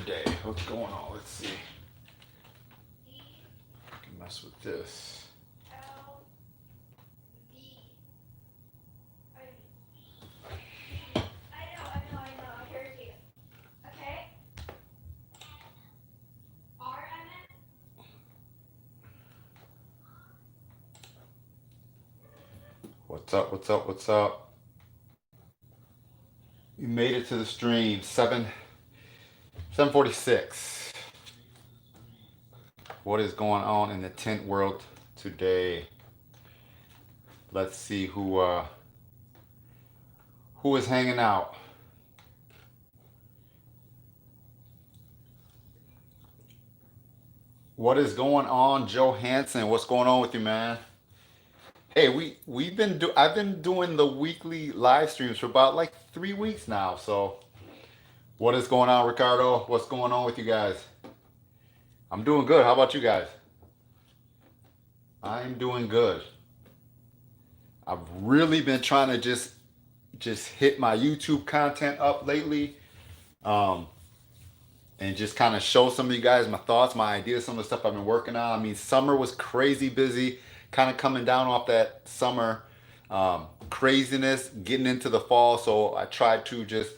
today? What's going on? Let's see. I can mess with this. What's up? What's up? What's up? You made it to the stream. 7:46. What is going on in the tint world today? Let's see who is hanging out. What is going on, Joe Hansen? What's going on with you, man? Hey, I've been doing the weekly live streams for about like 3 weeks now. So what is going on, Ricardo? What's going on with you guys? I'm doing good. How about you guys? I'm doing good. I've really been trying to just hit my YouTube content up lately, and just kind of show some of you guys my thoughts, my ideas, some of the stuff I've been working on. I mean, summer was crazy busy, kind of coming down off that summer craziness, getting into the fall. So I tried to just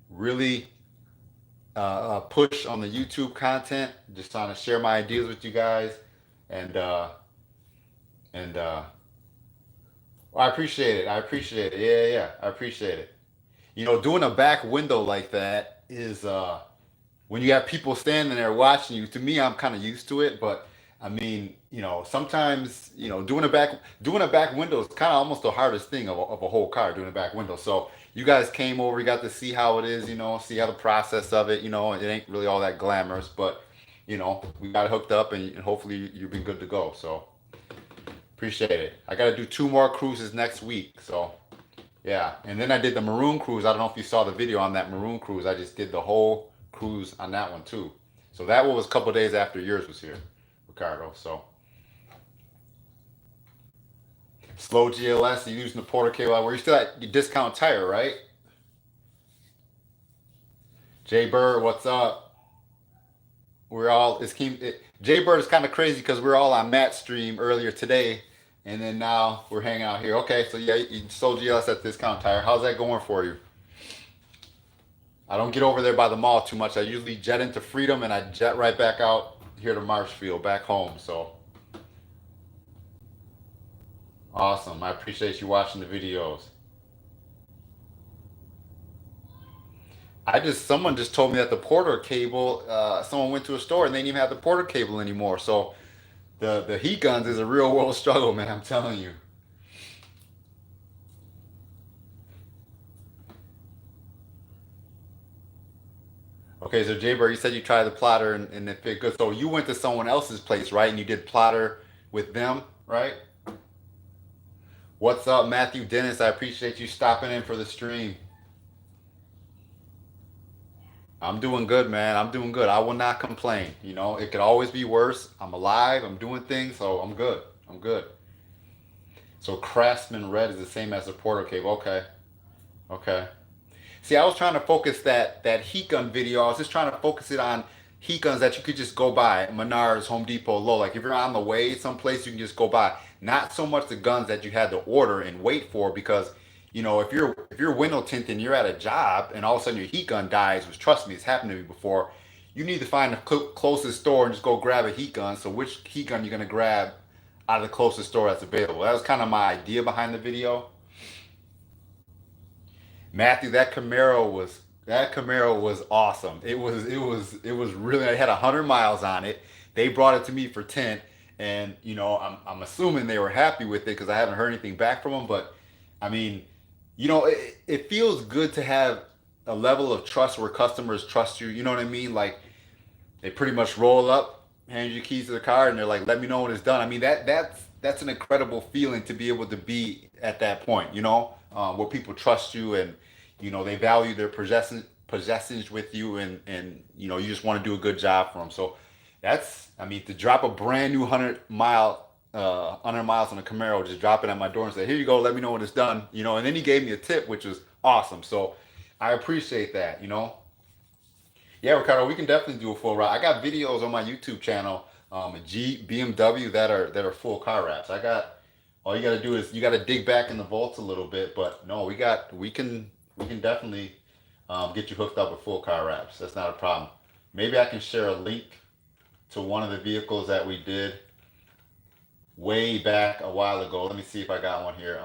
really push on the YouTube content, just trying to share my ideas with you guys, and and well, I appreciate it. I appreciate it. Yeah, yeah, I appreciate it. Doing a back window like that is when you have people standing there watching you. To me, I'm kind of used to it, but I mean, sometimes doing a back window is kind of almost the hardest thing of a whole car, doing a back window. So you guys came over, you got to see how it is, see how the process of it. It ain't really all that glamorous, but we got it hooked up, and hopefully you've been good to go. So appreciate it. I got to do 2 more cruises next week, so yeah. And then I did the maroon cruise. I don't know if you saw the video on that maroon cruise. I just did the whole cruise on that one too. So that one was a couple days after yours was here, Ricardo. So slow GLS, you're using the Porter cable. Where you still at your discount tire, right? Jay Bird, what's up? We're all Jay Bird is kind of crazy because we're all on Matt's stream earlier today, and then now we're hanging out here. Okay, so yeah, you sold GLS at discount tire. How's that going for you? I don't get over there by the mall too much. I usually jet into Freedom and I jet right back out here to Marshfield, back home. So awesome. I appreciate you watching the videos. Someone just told me that the Porter cable, someone went to a store and they didn't even have the Porter cable anymore. So the heat guns is a real world struggle, man. I'm telling you. Okay, so Jaybird, you said you tried the plotter and it fit good. So you went to someone else's place, right? And you did plotter with them, right? What's up, Matthew Dennis? I appreciate you stopping in for the stream. I'm doing good, man. I'm doing good. I will not complain. It could always be worse. I'm alive. I'm doing things, so I'm good. I'm good. So Craftsman Red is the same as the Porter cable. Okay. Okay. See, I was trying to focus that heat gun video. I was just trying to focus it on heat guns that you could just go buy at Menards, Home Depot, Low. Like if you're on the way someplace, you can just go buy. Not so much the guns that you had to order and wait for, because if you're window tinting, you're at a job, and all of a sudden your heat gun dies, which trust me, it's happened to me before. You need to find the closest store and just go grab a heat gun. So which heat gun you're gonna grab out of the closest store that's available? That was kind of my idea behind the video. Matthew, that Camaro was awesome. It was really. I had 100 miles on it. They brought it to me for tint, and I'm assuming they were happy with it because I haven't heard anything back from them. But I mean, it feels good to have a level of trust where customers trust you. You know what I mean? Like they pretty much roll up, hand you keys to the car, and they're like, "Let me know when it's done." I mean, that's an incredible feeling to be able to be at that point. Where people trust you, and they value their possessions with you, and you just want to do a good job for them. So I mean, to drop a brand new 100 miles on a Camaro, just drop it at my door and say, "Here you go, let me know when it's done." And then he gave me a tip, which was awesome. So I appreciate that. Yeah, Ricardo, we can definitely do a full wrap. I got videos on my YouTube channel, a Jeep, BMW that are full car wraps. I got all you got to do is you got to dig back in the vaults a little bit, but no, we can definitely get you hooked up with full car wraps. That's not a problem. Maybe I can share a link to one of the vehicles that we did way back a while ago. Let me see if I got one here.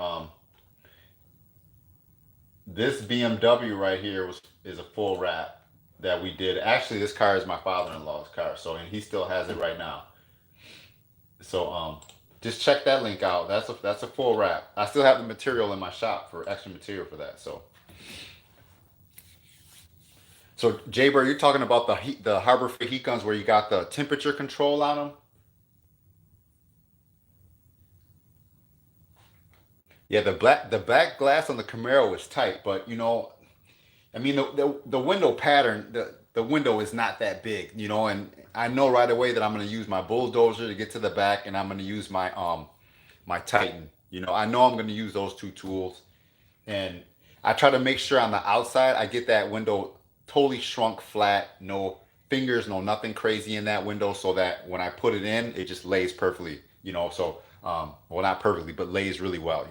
This BMW right here is a full wrap that we did. Actually, this car is my father-in-law's car, so and he still has it right now. So just check that link out. That's a full wrap. I still have the material in my shop for extra material for that. So Jaybird, you're talking about the Harbor Freight heat guns where you got the temperature control on them. Yeah, the black glass on the Camaro is tight, but I mean, the window pattern, the window is not that big, and I know right away that I'm going to use my bulldozer to get to the back, and I'm going to use my Titan. I know I'm going to use those two tools, and I try to make sure on the outside I get that window totally shrunk flat, no fingers, no nothing crazy in that window, so that when I put it in, it just lays perfectly. So well, not perfectly, but lays really well.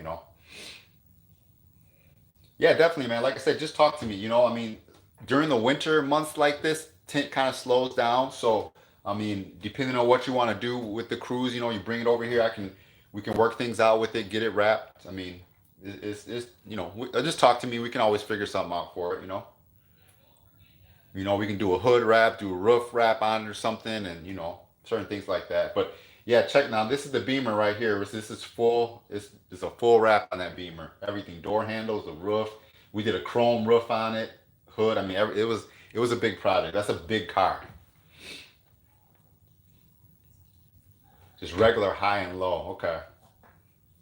Yeah, definitely, man. Like I said, just talk to me. I mean, during the winter months like this, tint kind of slows down. So, I mean, depending on what you want to do with the cruise, you bring it over here. We can work things out with it, get it wrapped. I mean, just talk to me. We can always figure something out for it. We can do a hood wrap, do a roof wrap on it or something, and certain things like that. But yeah, check now. This is the Beamer right here. This is full. It's a full wrap on that Beamer. Everything, door handles, the roof. We did a chrome roof on it, hood. I mean, it was a big project. That's a big car. Just regular high and low. Okay.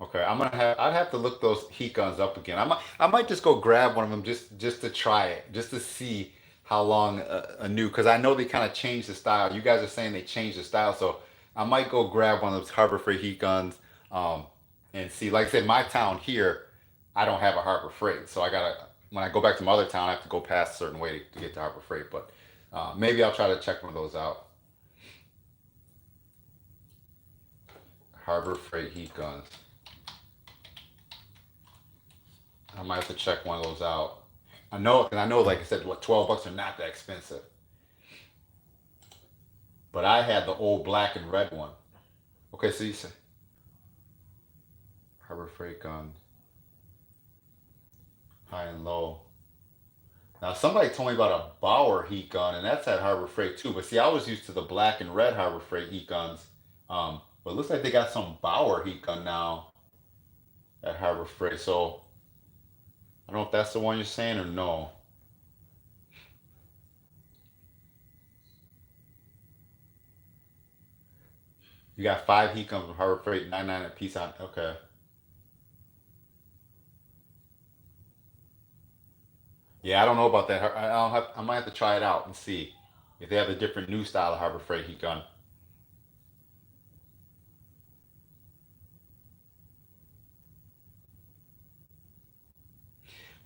Okay, I'd have to look those heat guns up again. I might just go grab one of them just to try it, just to see how long a new, because I know they kind of changed the style. You guys are saying they changed the style, so I might go grab one of those Harbor Freight heat guns, and see. Like I said, my town here, I don't have a Harbor Freight, so I gotta when I go back to my other town, I have to go past a certain way to get to Harbor Freight. But maybe I'll try to check one of those out. Harbor Freight heat guns. I might have to check one of those out. And I know, like I said, what, $12 are not that expensive. But I had the old black and red one. Okay, so you say Harbor Freight gun, high and low. Now somebody told me about a Bauer heat gun, and that's at Harbor Freight too. But see, I was used to the black and red Harbor Freight heat guns. But it looks like they got some Bauer heat gun now at Harbor Freight. So I don't know if that's the one you're saying or no. You got five heat guns from Harbor Freight, 99 a piece on. Okay. Yeah, I don't know about that. I might have to try it out and see if they have a different new style of Harbor Freight heat gun.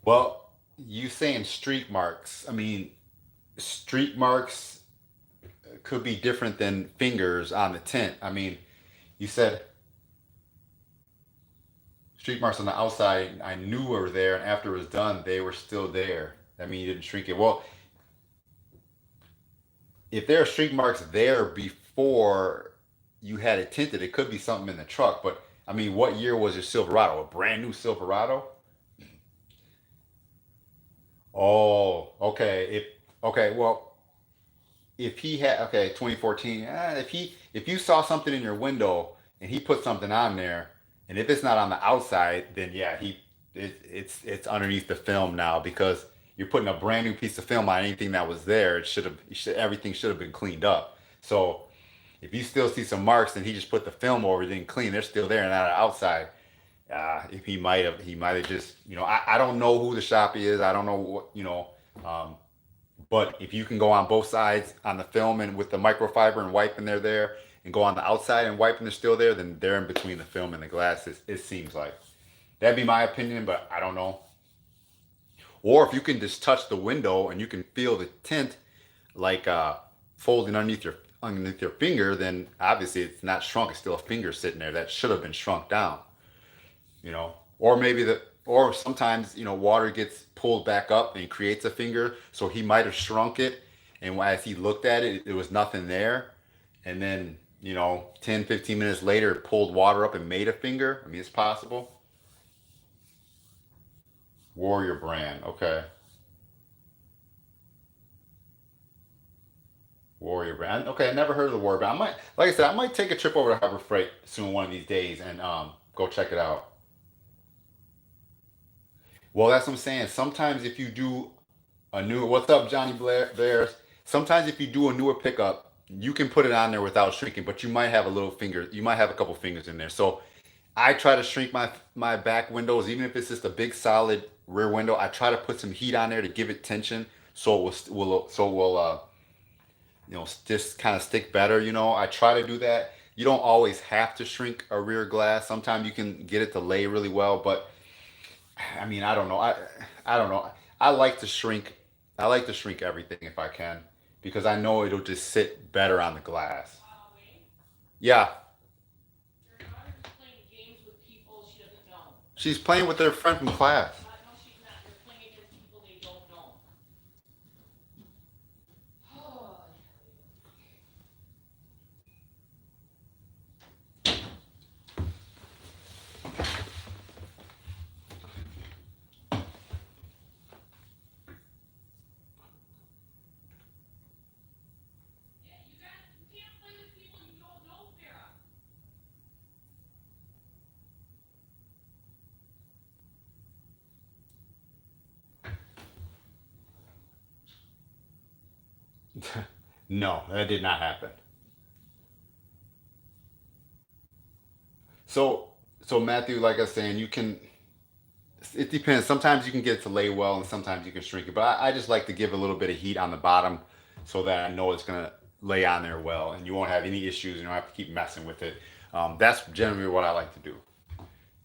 Well, you saying streak marks? I mean, streak marks could be different than fingers on the tint. I mean, you said streak marks on the outside. I knew were there, and after it was done, they were still there. I mean, you didn't shrink it. Well, if there are streak marks there before you had it tinted, it could be something in the truck. But I mean, what year was your Silverado? A brand new Silverado? Oh, okay. Okay, well, if he had, okay, 2014, if you saw something in your window and he put something on there, and if it's not on the outside, then yeah, it's underneath the film now, because you're putting a brand new piece of film on anything that was there. Everything should have been cleaned up. So if you still see some marks and he just put the film over, it didn't clean, they're still there and not outside. If he might have just, I don't know who the shop is. I don't know um, but if you can go on both sides on the film and with the microfiber and wipe and they're there, and go on the outside and wipe and they're still there, then they're in between the film and the glass. It seems like that'd be my opinion, but I don't know. Or if you can just touch the window and you can feel the tint like folding underneath your finger, then obviously it's not shrunk. It's still a finger sitting there that should have been shrunk down. You know, or maybe the or sometimes water gets pulled back up and creates a finger, so he might have shrunk it, and as he looked at it, there was nothing there, and then 10, 15 minutes later it pulled water up and made a finger. I mean, it's possible. Warrior brand, okay. Warrior brand, okay. I never heard of the Warrior brand. I might, like I said, I might take a trip over to Harbor Freight soon one of these days and go check it out. Well, that's what I'm saying. Sometimes if you do a new, what's up, Johnny Blair? There's sometimes if you do a newer pickup, you can put it on there without shrinking, but you might have a little finger, you might have a couple fingers in there. So I try to shrink my back windows, even if it's just a big solid rear window. I try to put some heat on there to give it tension, so it will just kind of stick better. I try to do that. You don't always have to shrink a rear glass. Sometimes you can get it to lay really well, but I mean, I don't know. I don't know. I like to shrink. I like to shrink everything if I can because I know it'll just sit better on the glass. Yeah, she's playing with their friend from class. No, that did not happen. So, so Matthew, like I was saying, you can. It depends. Sometimes you can get it to lay well, and sometimes you can shrink it. But I just like to give a little bit of heat on the bottom, so that I know it's gonna lay on there well, and you won't have any issues. You don't have to keep messing with it. That's generally what I like to do.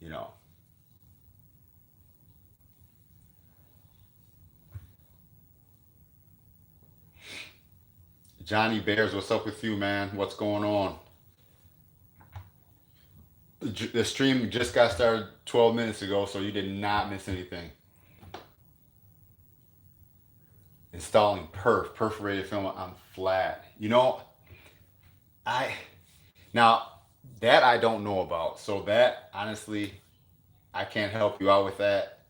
You know, Johnny Bears, what's up with you, man? What's going on? The stream just got started 12 minutes ago, so you did not miss anything. Installing perforated film on flat. I now that I don't know about. So that honestly, I can't help you out with that.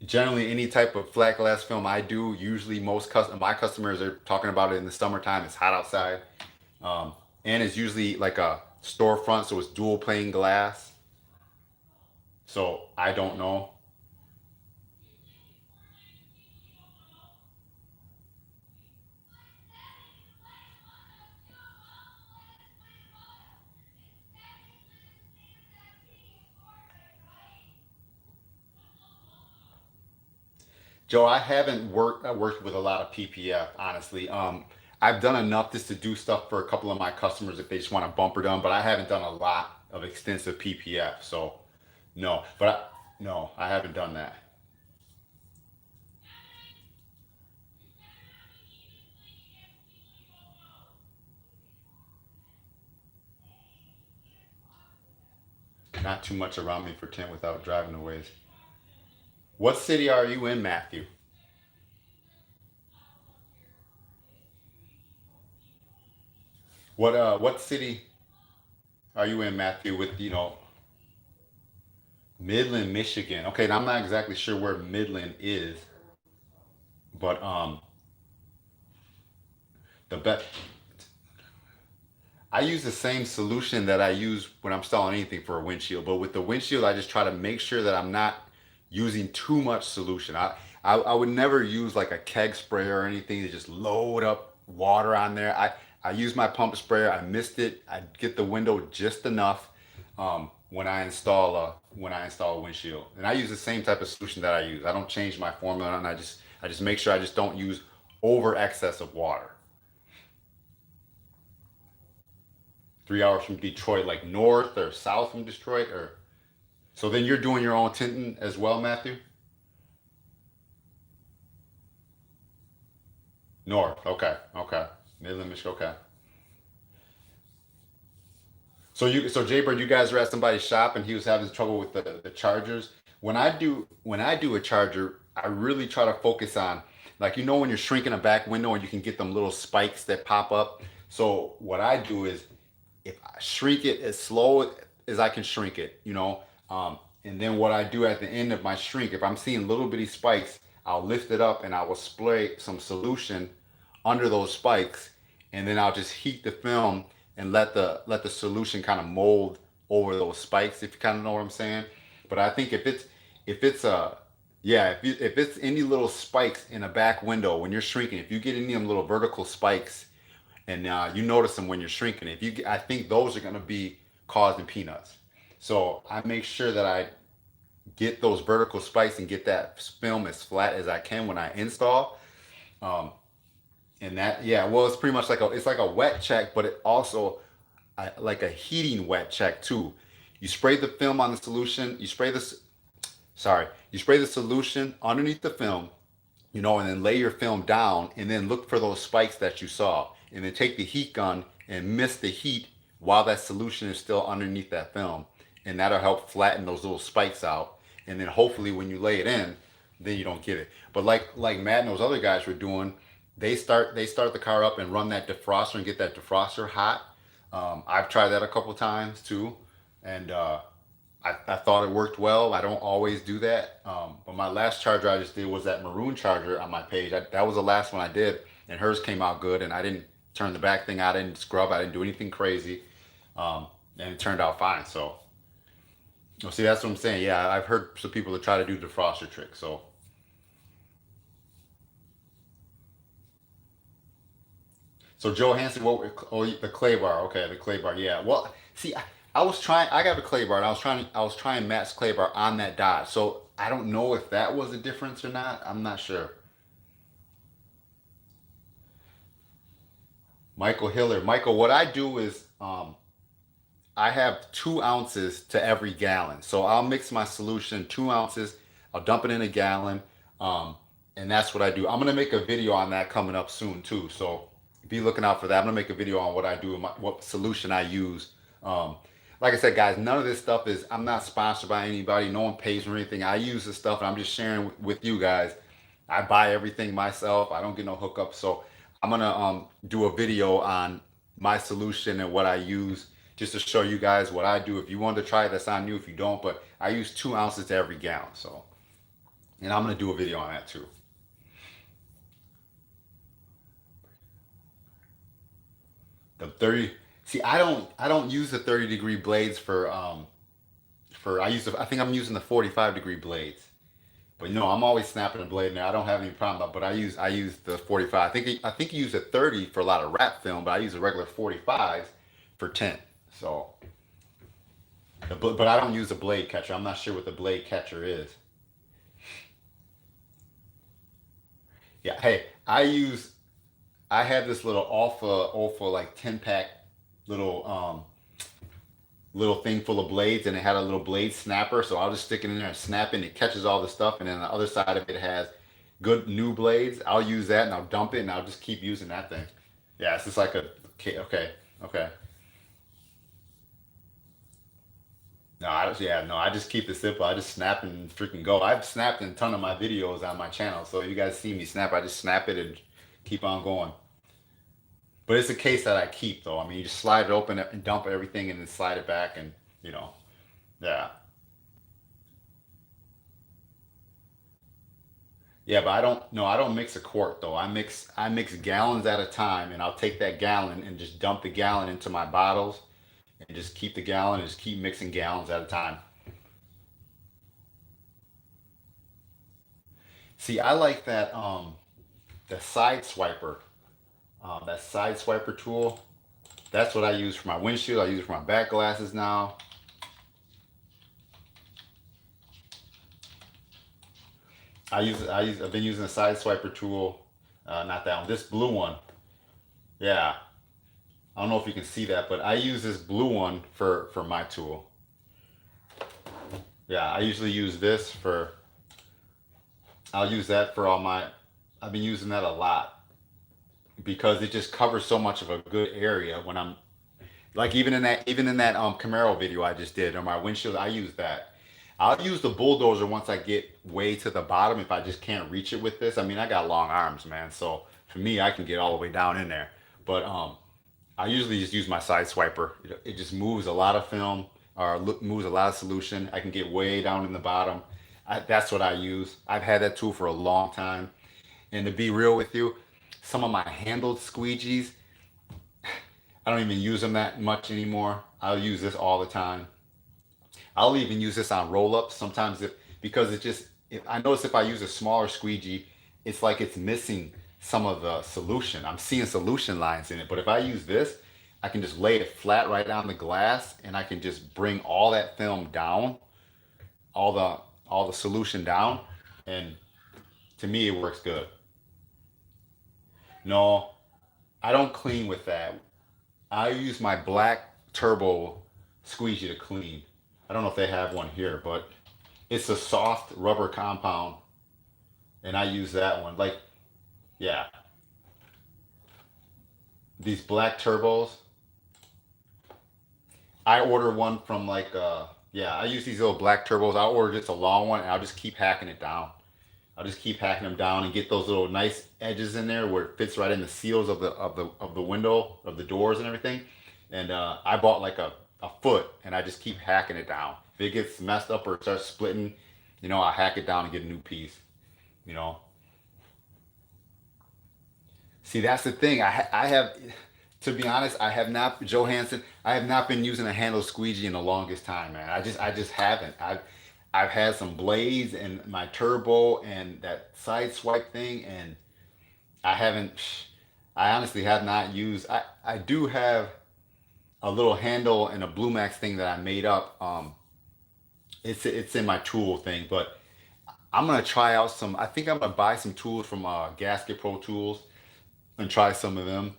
Generally, any type of flat glass film I do, usually my customers are talking about it in the summertime. It's hot outside, and it's usually like a storefront, so it's dual pane glass. So I don't know. Joe, I haven't worked with a lot of PPF, honestly. I've done enough just to do stuff for a couple of my customers if they just want a bumper done, but I haven't done a lot of extensive PPF. So no, no, I haven't done that. Not too much around me for tent without driving a ways. What city are you in, Matthew? What city are you in, Matthew? With Midland, Michigan. Okay, now I'm not exactly sure where Midland is, but the best. I use the same solution that I use when I'm installing anything for a windshield, but with the windshield, I just try to make sure that I'm not using too much solution. I would never use like a keg sprayer or anything to just load up water on there. I use my pump sprayer. I missed it. I get the window just enough when I install a windshield, and I use the same type of solution that I use. I don't change my formula, and I just make sure I just don't use over excess of water. 3 hours from Detroit, like north or south from Detroit, or so then you're doing your own tinting as well, Matthew? North. Okay. Okay. Midland, Michigan. Okay. So Jaybird, you guys were at somebody's shop and he was having trouble with the chargers. When I do a charger, I really try to focus on, like, when you're shrinking a back window and you can get them little spikes that pop up. So what I do is, if I shrink it as slow as I can shrink it, and then what I do at the end of my shrink, if I'm seeing little bitty spikes, I'll lift it up and I will spray some solution under those spikes, and then I'll just heat the film and let the solution kind of mold over those spikes, if you kind of know what I'm saying. But I think if it's yeah, if it's any little spikes in a back window when you're shrinking, if you get any of them little vertical spikes, and you notice them when you're shrinking, I think those are going to be causing peanuts. So I make sure that I get those vertical spikes and get that film as flat as I can when I install. Um, and that, yeah, well, it's pretty much like a wet check, but it also, like a heating wet check too. You spray the film on the solution. You spray the solution underneath the film, and then lay your film down, and then look for those spikes that you saw, and then take the heat gun and mist the heat while that solution is still underneath that film, and that'll help flatten those little spikes out. And then hopefully when you lay it in, then you don't get it. But like Matt and those other guys were doing, they start the car up and run that defroster and get that defroster hot. I've tried that a couple times too, and I thought it worked well. I don't always do that. But my last charger I just did was that maroon charger on my page. That was the last one I did, and hers came out good. And I didn't turn the back thing out. I didn't scrub. I didn't do anything crazy, and it turned out fine. So, well, see, that's what I'm saying. Yeah, I've heard some people that try to do defroster tricks. So Joe Hansen, the clay bar? Okay, the clay bar. Yeah. Well, see, I was trying. I got a clay bar, and I was trying Matt's clay bar on that Dodge. So I don't know if that was a difference or not. I'm not sure. Michael Hiller. Michael, what I do is, I have 2 ounces to every gallon. So I'll mix my solution 2 ounces. I'll dump it in a gallon, um, and that's what I do. I'm gonna make a video on that coming up soon too. So be looking out for that. I'm gonna make a video on what I do and what solution I use. Um, like I said, guys, none of this stuff is. I'm not sponsored by anybody. No one pays me or anything. I use this stuff, and I'm just sharing with you guys. I buy everything myself. I don't get no hookups. So I'm gonna do a video on my solution and what I use, just to show you guys what I do. If you want to try it, that's on you. If you don't, but I use 2 ounces to every gallon. So, and I'm gonna do a video on that too. The 30. See, I don't use the 30-degree blades I think I'm using the 45-degree blades. But I'm always snapping a blade in there. I don't have any problem. But I use the 45. I think you use a 30 for a lot of wrap film, but I use a regular 45s for tint. So, but I don't use a blade catcher. I'm not sure what the blade catcher is. Yeah. Hey, I have this little Alpha like 10 pack little little thing full of blades, and it had a little blade snapper. So I'll just stick it in there and snap it, and it catches all the stuff. And then the other side of it has good new blades. I'll use that, and I'll dump it, and I'll just keep using that thing. Yeah, it's just like a, okay, okay, okay. No, yeah, no, I just keep it simple. I just snap and freaking go. I've snapped in a ton of my videos on my channel. So if you guys see me snap, I just snap it and keep on going. But it's a case that I keep though. I mean, you just slide it open and dump everything and then slide it back, and you know, yeah. Yeah, but I don't, no, I don't mix a quart though. I mix gallons at a time, and I'll take that gallon and just dump the gallon into my bottles, and just keep the gallon and just keep mixing gallons at a time. See, I like the side swiper, that side swiper tool. That's what I use for my windshield. I use it for my back glasses now. I've been using a side swiper tool, not that one, this blue one. Yeah, I don't know if you can see that, but I use this blue one for my tool. Yeah, I usually use this I'll use that for all my. I've been using that a lot. because it just covers so much of a good area when I'm like even in that Camaro video I just did, or my windshield, I use that. I'll use the bulldozer once I get way to the bottom if I just can't reach it with this. I mean, I got long arms, man, so for me I can get all the way down in there. But I usually just use my side swiper. It just moves a lot of film, or moves a lot of solution. I can get way down in the bottom. That's what I use. I've had that tool for a long time. And to be real with you, some of my handled squeegees, I don't even use them that much anymore. I'll use this all the time. I'll even use this on roll ups sometimes if because it just if I notice if I use a smaller squeegee, it's like it's missing some of the solution. I'm seeing solution lines in it. But if I use this, I can just lay it flat right on the glass and I can just bring all that film down, all the all the solution down, and to me it works good. No, I don't clean with that. I use my black turbo squeegee to clean. I don't know if they have one here, but it's a soft rubber compound, and I use that one. Like, yeah, these black turbos. I order one from like, yeah, I use these little black turbos. I'll order just a long one, and I'll just keep hacking it down. I'll just keep hacking them down and get those little nice edges in there where it fits right in the seals of the window of the doors and everything. And I bought like a foot, and I just keep hacking it down. If it gets messed up or it starts splitting, I hack it down and get a new piece. You know. See, that's the thing. I have, to be honest, I have not, Johansson, I have not been using a handle squeegee in the longest time, man. I just haven't. I've had some blades and my turbo and that side swipe thing, and I haven't. I honestly have not used. I do have a little handle and a Blue Max thing that I made up. It's in my tool thing, but I'm gonna try out some. I think I'm gonna buy some tools from Gasket Pro Tools and try some of them.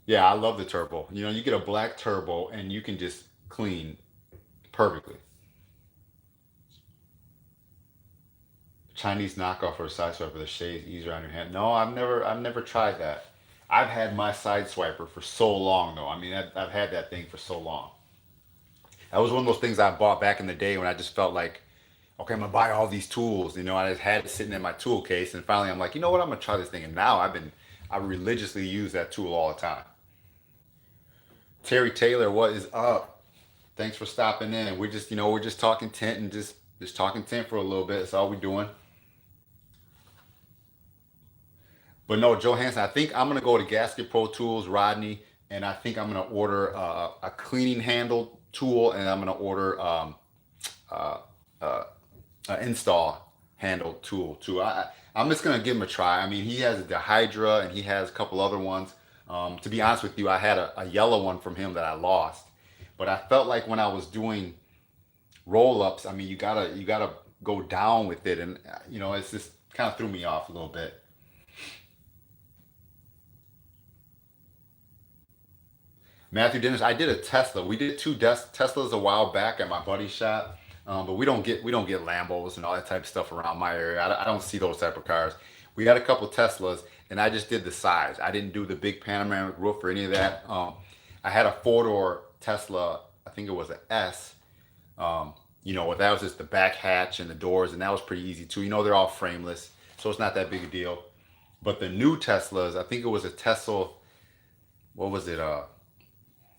Yeah, I love the turbo. You get a black turbo and you can just clean perfectly. Chinese knockoff or a side swiper that shaves easier on your hand. No, I've never tried that. I've had my side swiper for so long though. I mean, I've had that thing for so long. That was one of those things I bought back in the day when I just felt like, okay, I'm gonna buy all these tools. I just had it sitting in my tool case, and finally I'm like, you know what? I'm gonna try this thing. And now I religiously use that tool all the time. Terry Taylor, what is up? Thanks for stopping in. We're just talking tint and just talking tint for a little bit. That's all we're doing. But no, Johansson, I think I'm gonna go to Gasket Pro Tools, Rodney, and I think I'm gonna order a cleaning handle tool, and I'm gonna order uh, uh, an install handle tool too. I'm just gonna give him a try. I mean, he has the Hydra, and he has a couple other ones. To be honest with you, I had a yellow one from him that I lost, but I felt like when I was doing roll ups, I mean, you gotta go down with it, and it's just kind of threw me off a little bit. Matthew Dennis, I did a Tesla. We did two Teslas a while back at my buddy's shop, but we don't get Lambos and all that type of stuff around my area. I don't see those type of cars. We had a couple Teslas, and I just did the size. I didn't do the big panoramic roof or any of that. I had a four door Tesla. I think it was an S. That was just the back hatch and the doors, and that was pretty easy too. They're all frameless, so it's not that big a deal. But the new Teslas, I think it was a Tesla. What was it?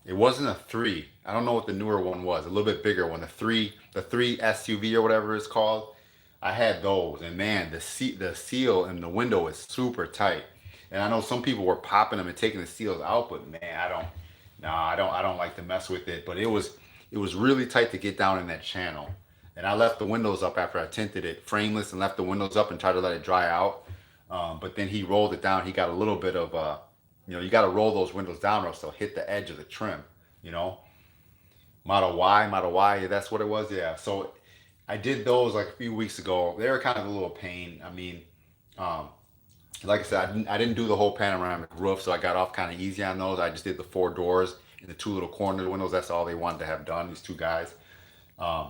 It wasn't a three. I don't know what the newer one was. A little bit bigger one. The three SUV or whatever it's called. I had those, and man, the seal in the window is super tight. And I know some people were popping them and taking the seals out, but man, I don't. No, I don't like to mess with it. But it was really tight to get down in that channel. And I left the windows up after I tinted it frameless and left the windows up and tried to let it dry out. But then he rolled it down. He got a little bit of you got to roll those windows down or else they'll hit the edge of the trim. You know, Model Y, yeah, that's what it was. Yeah. So I did those like a few weeks ago. They were kind of a little pain. I mean, um, like I said, I didn't do the whole panoramic roof, so I got off kind of easy on those. I just did the four doors and the two little corner windows. That's all they wanted to have done. These two guys. Um,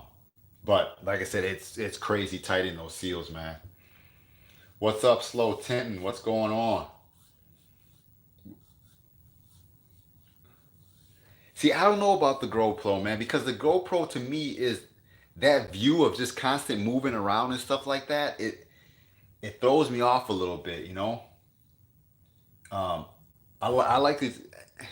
but like I said, it's crazy tight in those seals, man. What's up, Slow Tintin? What's going on? See, I don't know about the GoPro, man, because the GoPro to me is that view of just constant moving around and stuff like that. It throws me off a little bit, you know. Um, I like to.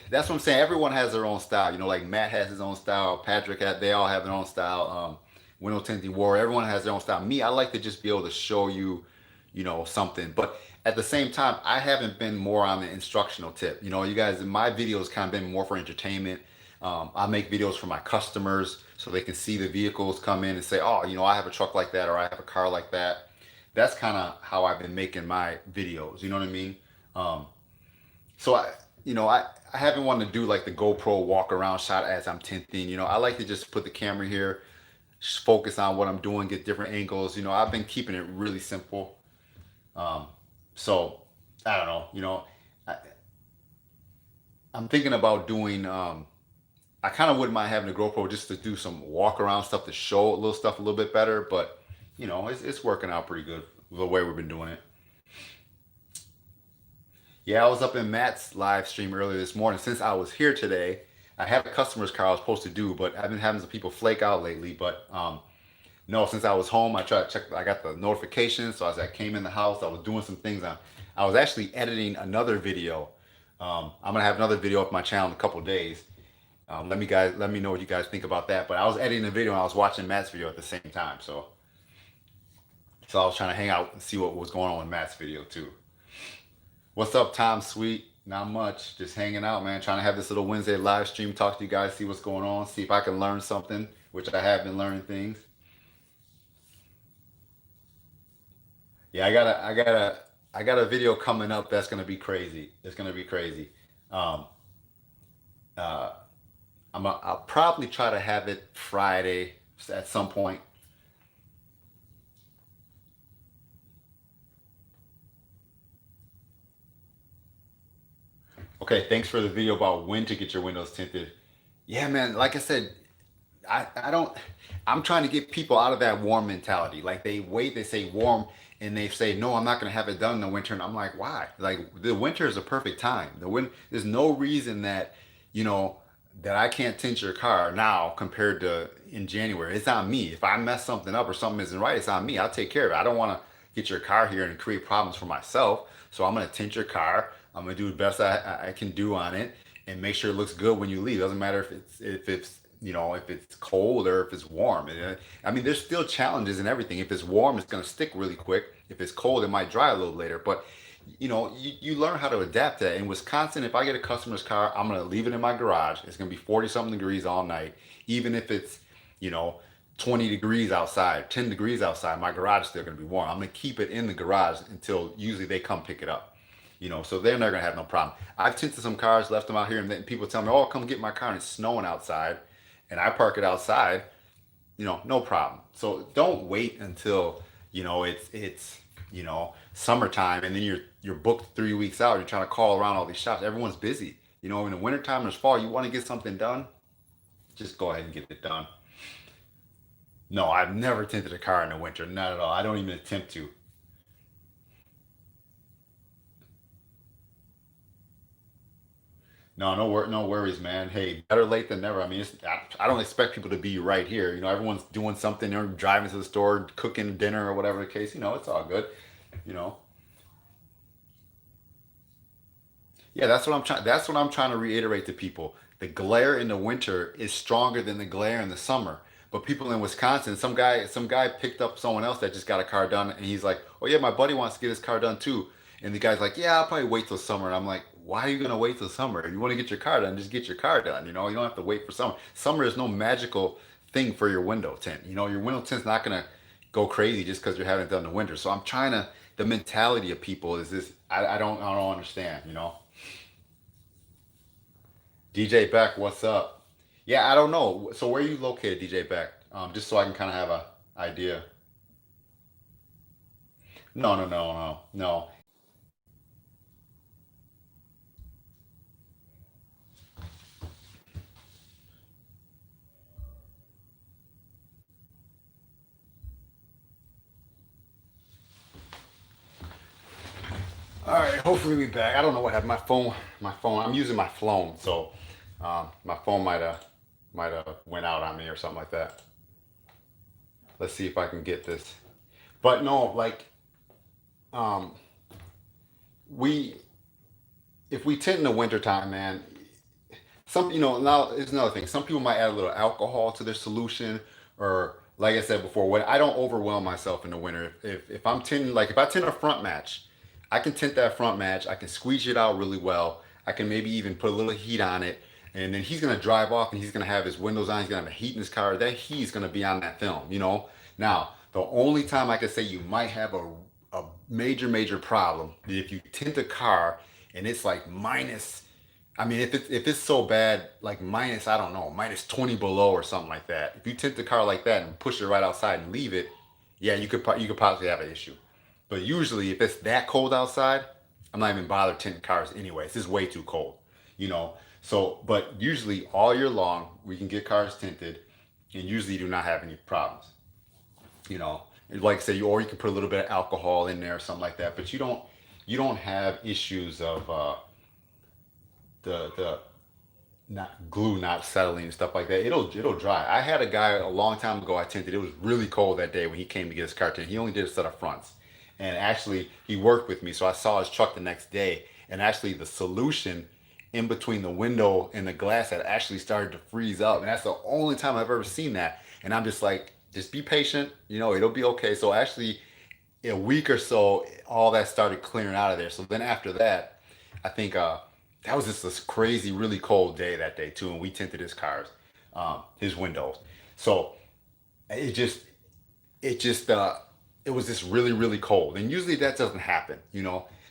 That's what I'm saying. Everyone has their own style. You know, like Matt has his own style. Patrick had. They all have their own style. Window Tinting War. Everyone has their own style. Me, I like to just be able to show you, you know, something. But at the same time, I haven't been more on the instructional tip. You know, you guys, my videos kind of been more for entertainment. I make videos for my customers so they can see the vehicles come in and say, oh, you know, I have a truck like that or I have a car like that. That's kind of how I've been making my videos. You know what I mean? Um, so you know, I haven't wanted to do like the GoPro walk around shot as I'm tinting. You know, I like to just put the camera here, just focus on what I'm doing, get different angles. You know, I've been keeping it really simple. Um, so I don't know. You know, I, I'm thinking about doing. I kind of wouldn't mind having a GoPro just to do some walk around stuff to show a little stuff a little bit better. But you know, it's working out pretty good the way we've been doing it. Yeah, I was up in Matt's live stream earlier this morning. Since I was here today, I had a customer's car I was supposed to do, but I've been having some people flake out lately. But no, since I was home, I tried to check. I got the notifications, so as I came in the house, I was doing some things. I was actually editing another video. I'm gonna have another video up my channel in a couple days. Let me know what you guys think about that. But I was editing a video and I was watching Matt's video at the same time. So I was trying to hang out and see what was going on with Matt's video too. What's up, Tom Sweet? Not much. Just hanging out, man. Trying to have this little Wednesday live stream, talk to you guys, see what's going on, see if I can learn something, which I have been learning things. Yeah, I got a video coming up that's gonna be crazy. It's gonna be crazy. Um, uh, I'll probably try to have it Friday at some point. Okay, thanks for the video about when to get your windows tinted. Yeah, man. Like I said, I don't. I'm trying to get people out of that warm mentality. Like they wait, they say warm, and they say no, I'm not gonna have it done in the winter. And I'm like, why? Like the winter is a perfect time. There's no reason that you know that I can't tint your car now compared to in January. It's on me. If I mess something up or something isn't right, it's on me. I'll take care of it. I don't want to get your car here and create problems for myself. So I'm gonna tint your car. I'm gonna do the best I can do on it and make sure it looks good when you leave. Doesn't matter if it's you know if it's cold or if it's warm. I mean, there's still challenges in everything. If it's warm, it's gonna stick really quick. If it's cold, it might dry a little later. But you know, you learn how to adapt to that. In Wisconsin, if I get a customer's car, I'm gonna leave it in my garage. It's gonna be 40 something degrees all night, even if it's you know 20 degrees outside, 10 degrees outside. My garage is still gonna be warm. I'm gonna keep it in the garage until usually they come pick it up. You know, so they're not gonna have no problem. I've tinted some cars, left them out here, and then people tell me, "Oh, come get my car," and it's snowing outside, and I park it outside. You know, no problem. So don't wait until you know it's you know summertime, and then you're booked 3 weeks out. You're trying to call around all these shops. Everyone's busy. You know, in the wintertime or fall, you want to get something done, just go ahead and get it done. No, I've never tinted a car in the winter, not at all. I don't even attempt to. No, no worries, man. Hey, better late than never. I mean, I don't expect people to be right here. You know, everyone's doing something. They're driving to the store, cooking dinner or whatever the case. You know, it's all good. You know, yeah, that's what I'm trying. That's what I'm trying to reiterate to people. The glare in the winter is stronger than the glare in the summer. But people in Wisconsin, some guy picked up someone else that just got a car done, and he's like, "Oh yeah, my buddy wants to get his car done too." And the guy's like, "Yeah, I'll probably wait till summer." And I'm like, "Why are you gonna wait till summer? If you want to get your car done, just get your car done. You know, you don't have to wait for summer. Summer is no magical thing for your window tint. You know, your window tint's not gonna go crazy just because you're having it done in the winter. So I'm trying to. The mentality of people is this. I don't understand. You know. DJ Beck, what's up? Yeah, I don't know. So where are you located, DJ Beck? Just so I can kind of have a idea. No. All right, hopefully we back. I don't know what happened. My phone. I'm using my phone, so My phone might have went out on me or something like that. Let's see if I can get this. But no, like um, we if we tint in the wintertime, man, some now it's another thing. Some people might add a little alcohol to their solution, or like I said before, when I don't overwhelm myself in the winter. If I'm tinting, like if I tint a front match, I can tint that front match. I can squeeze it out really well. I can maybe even put a little heat on it, and then he's gonna drive off and he's gonna have his windows on. He's gonna have a heat in his car. That heat's gonna be on that film. Now the only time I could say you might have a major problem if you tint a car and it's like minus. I mean, if it's so bad, like minus, I don't know, minus 20 below or something like that. If you tint the car like that and push it right outside and leave it, yeah, you could possibly have an issue. But usually, if it's that cold outside, I'm not even bothered tinting cars anyway. It's just way too cold, you know. So, but usually all year long, we can get cars tinted, and usually you do not have any problems, you know. Like I said, or you can put a little bit of alcohol in there or something like that. But you don't have issues of the not glue not settling and stuff like that. It'll dry. I had a guy a long time ago I tinted. It was really cold that day when he came to get his car tinted. He only did a set of fronts. And actually he worked with me, so I saw his truck the next day. And actually the solution in between the window and the glass had actually started to freeze up. And that's the only time I've ever seen that. And I'm just like, just be patient, it'll be okay. So actually a week or so, all that started clearing out of there. So then after that, I think that was just this crazy, really cold day that day too, and we tinted his cars, his windows. So it just, it just, it was just really, really cold, and usually that doesn't happen.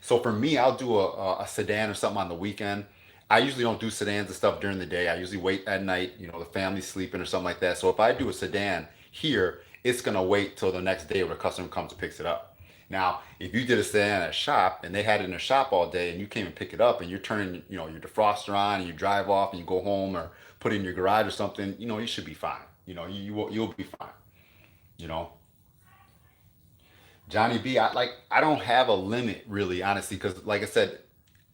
So for me, I'll do a sedan or something on the weekend. I usually don't do sedans and stuff during the day. I usually wait at night. The family's sleeping or something like that. So if I do a sedan here, it's gonna wait till the next day when the customer comes and picks it up. Now, if you did a sedan at a shop and they had it in their shop all day and you came and pick it up and you're turning, your defroster on and you drive off and you go home or put it in your garage or something, you should be fine. You'll be fine. You know, Johnny B, I don't have a limit really, honestly, because like I said,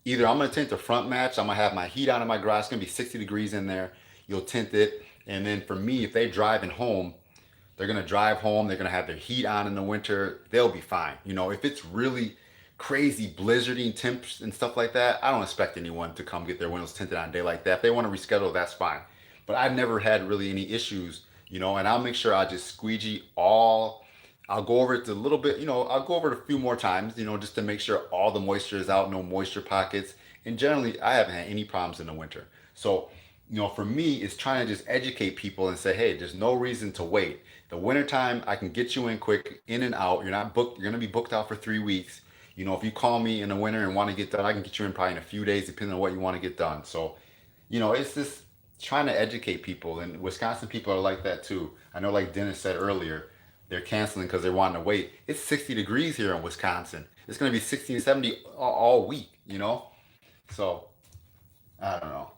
either I'm gonna tint the front match, I'm gonna have my heat on in my garage, it's gonna be 60 degrees in there. You'll tint it, and then for me, if they driving home, they're gonna drive home. They're gonna have their heat on in the winter. They'll be fine. If it's really crazy blizzarding temps and stuff like that, I don't expect anyone to come get their windows tinted on a day like that. If they want to reschedule, that's fine. But I've never had really any issues. And I'll make sure I just squeegee all. I'll go over it a little bit. I'll go over it a few more times, just to make sure all the moisture is out, no moisture pockets. And generally, I haven't had any problems in the winter. So, for me, it's trying to just educate people and say, hey, there's no reason to wait. The wintertime, I can get you in quick, in and out. You're not booked. You're going to be booked out for 3 weeks. If you call me in the winter and want to get done, I can get you in probably in a few days, depending on what you want to get done. So, it's just trying to educate people. And Wisconsin people are like that too. I know, like Dennis said earlier, they're canceling because they're wanting to wait. It's 60 degrees here in Wisconsin. It's going to be 60 and 70 all week. So, I don't know.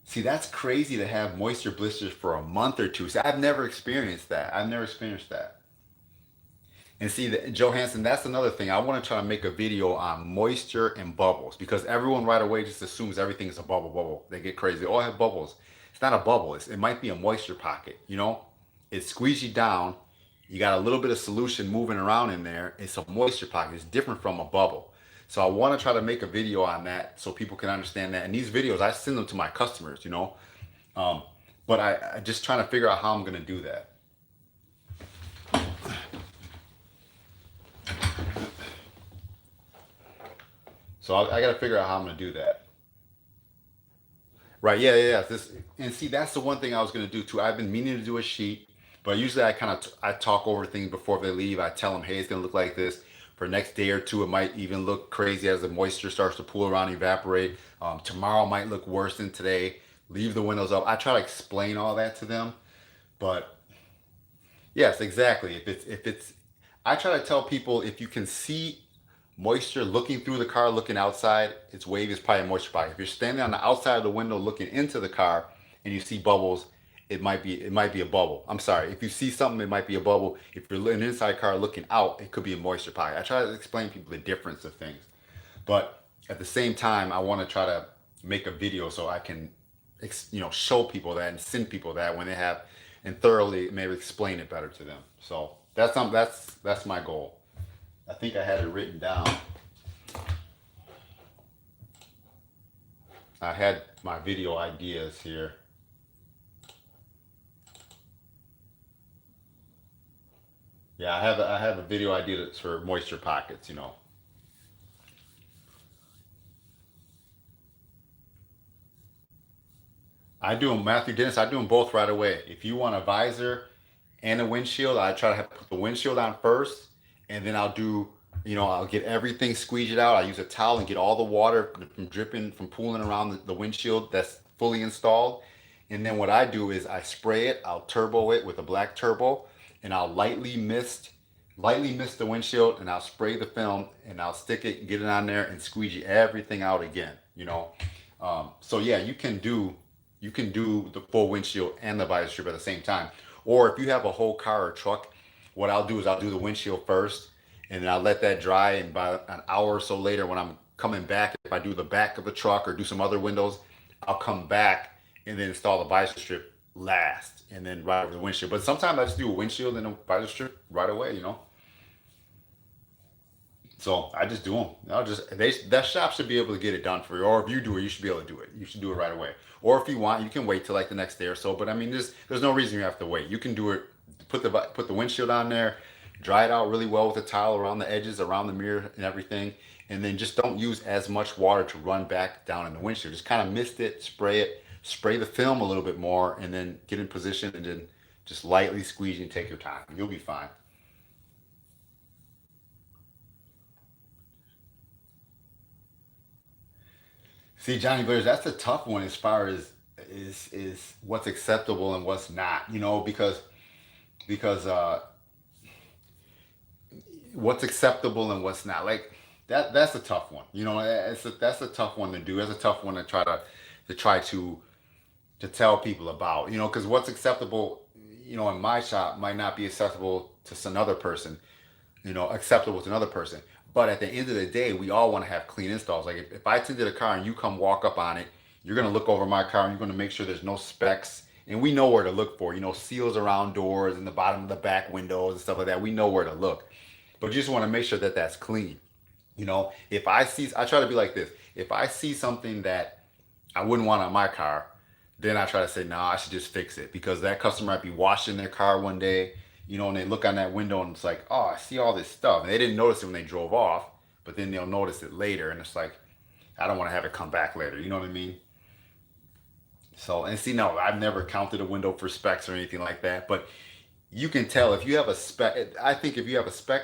See, that's crazy to have moisture blisters for a month or two. See, I've never experienced that. I've never experienced that. And see, Johansson, that's another thing. I want to try to make a video on moisture and bubbles because everyone right away just assumes everything is a bubble. They get crazy. Oh, I have bubbles. It's not a bubble. It might be a moisture pocket. It squeezes you down. You got a little bit of solution moving around in there. It's a moisture pocket. It's different from a bubble. So I want to try to make a video on that so people can understand that. And these videos, I send them to my customers. Um, but I just trying to figure out how I'm going to do that. So I got to figure out how I'm going to do that. Right? Yeah. And see, that's the one thing I was going to do too. I've been meaning to do a sheet, but usually I talk over things before they leave. I tell them, hey, it's going to look like this. For next day or two, it might even look crazy as the moisture starts to pool around and evaporate. Tomorrow might look worse than today. Leave the windows up. I try to explain all that to them, but yes, exactly. If it's, I try to tell people if you can see moisture looking through the car, looking outside, its wave is probably a moisture pocket. If you're standing on the outside of the window looking into the car and you see bubbles, it might be a bubble. I'm sorry. If you see something, it might be a bubble. If you're in an inside car looking out, it could be a moisture pocket. I try to explain to people the difference of things, but at the same time, I want to try to make a video so I can, show people that and send people that when they have, and thoroughly maybe explain it better to them. So that's my goal. I think I had it written down. I had my video ideas here. Yeah, I have a video idea that's for moisture pockets. I do them, Matthew Dennis. I do them both right away. If you want a visor and a windshield, I try to have put the windshield on first, and then I'll get everything, squeeze it out. I use a towel and get all the water from dripping, from pooling around the windshield that's fully installed. And then what I do is I spray it. I'll turbo it with a black turbo, and I'll lightly mist the windshield, and I'll spray the film, and I'll stick it, get it on there, and squeegee everything out again. So yeah, you can do the full windshield and the visor strip at the same time. Or if you have a whole car or truck, what I'll do is I'll do the windshield first, and then I'll let that dry. And about an hour or so later, when I'm coming back, if I do the back of the truck or do some other windows, I'll come back and then install the visor strip last, and then right over the windshield. But sometimes I just do a windshield and a visor strip right away. So I just do them. That shop should be able to get it done for you. Or if you do it, you should be able to do it. You should do it right away. Or if you want, you can wait till like the next day or so. But I mean, there's no reason you have to wait. You can do it. Put the windshield on there, dry it out really well with a towel around the edges, around the mirror and everything, and then just don't use as much water to run back down in the windshield. Just kind of mist it, spray the film a little bit more, and then get in position, and then just lightly squeeze and take your time. You'll be fine. See, Johnny Blair's, that's a tough one as far as is what's acceptable and what's not. Because what's acceptable and what's not. Like that's a tough one. That's a tough one to do. That's a tough one to try to tell people about. Because what's acceptable, in my shop might not be acceptable to another person. Acceptable to another person. But at the end of the day, we all want to have clean installs. Like if I tinted a car and you come walk up on it, you're gonna look over my car and you're gonna make sure there's no specks. And we know where to look for. Seals around doors and the bottom of the back windows and stuff like that. We know where to look. But you just want to make sure that that's clean. If I try to be like this. If I see something that I wouldn't want on my car, then I try to say, nah, I should just fix it, because that customer might be washing their car one day, and they look on that window and it's like, oh, I see all this stuff. And they didn't notice it when they drove off, but then they'll notice it later, and it's like, I don't want to have it come back later. You know what I mean? So, and see, no, I've never counted a window for specs or anything like that, but you can tell if you have a spec. I think if you have a spec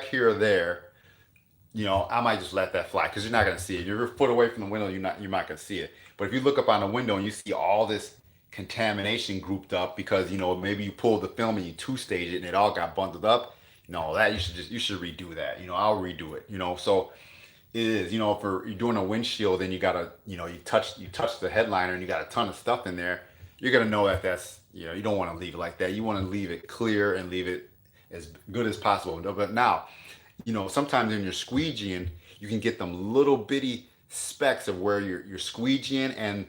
here or there, I might just let that fly, because you're not going to see it. You're a foot away from the window, you're not going to see it. But if you look up on the window and you see all this contamination grouped up because maybe you pulled the film and you two-stage it and it all got bundled up, that you should redo that. I'll redo it. So it is. For you're doing a windshield, then you gotta you touch the headliner and you got a ton of stuff in there. You're gonna know that that's you don't want to leave it like that. You want to leave it clear and leave it as good as possible. But now, sometimes when you're squeegeeing, you can get them little bitty specks of where you're squeegeeing, and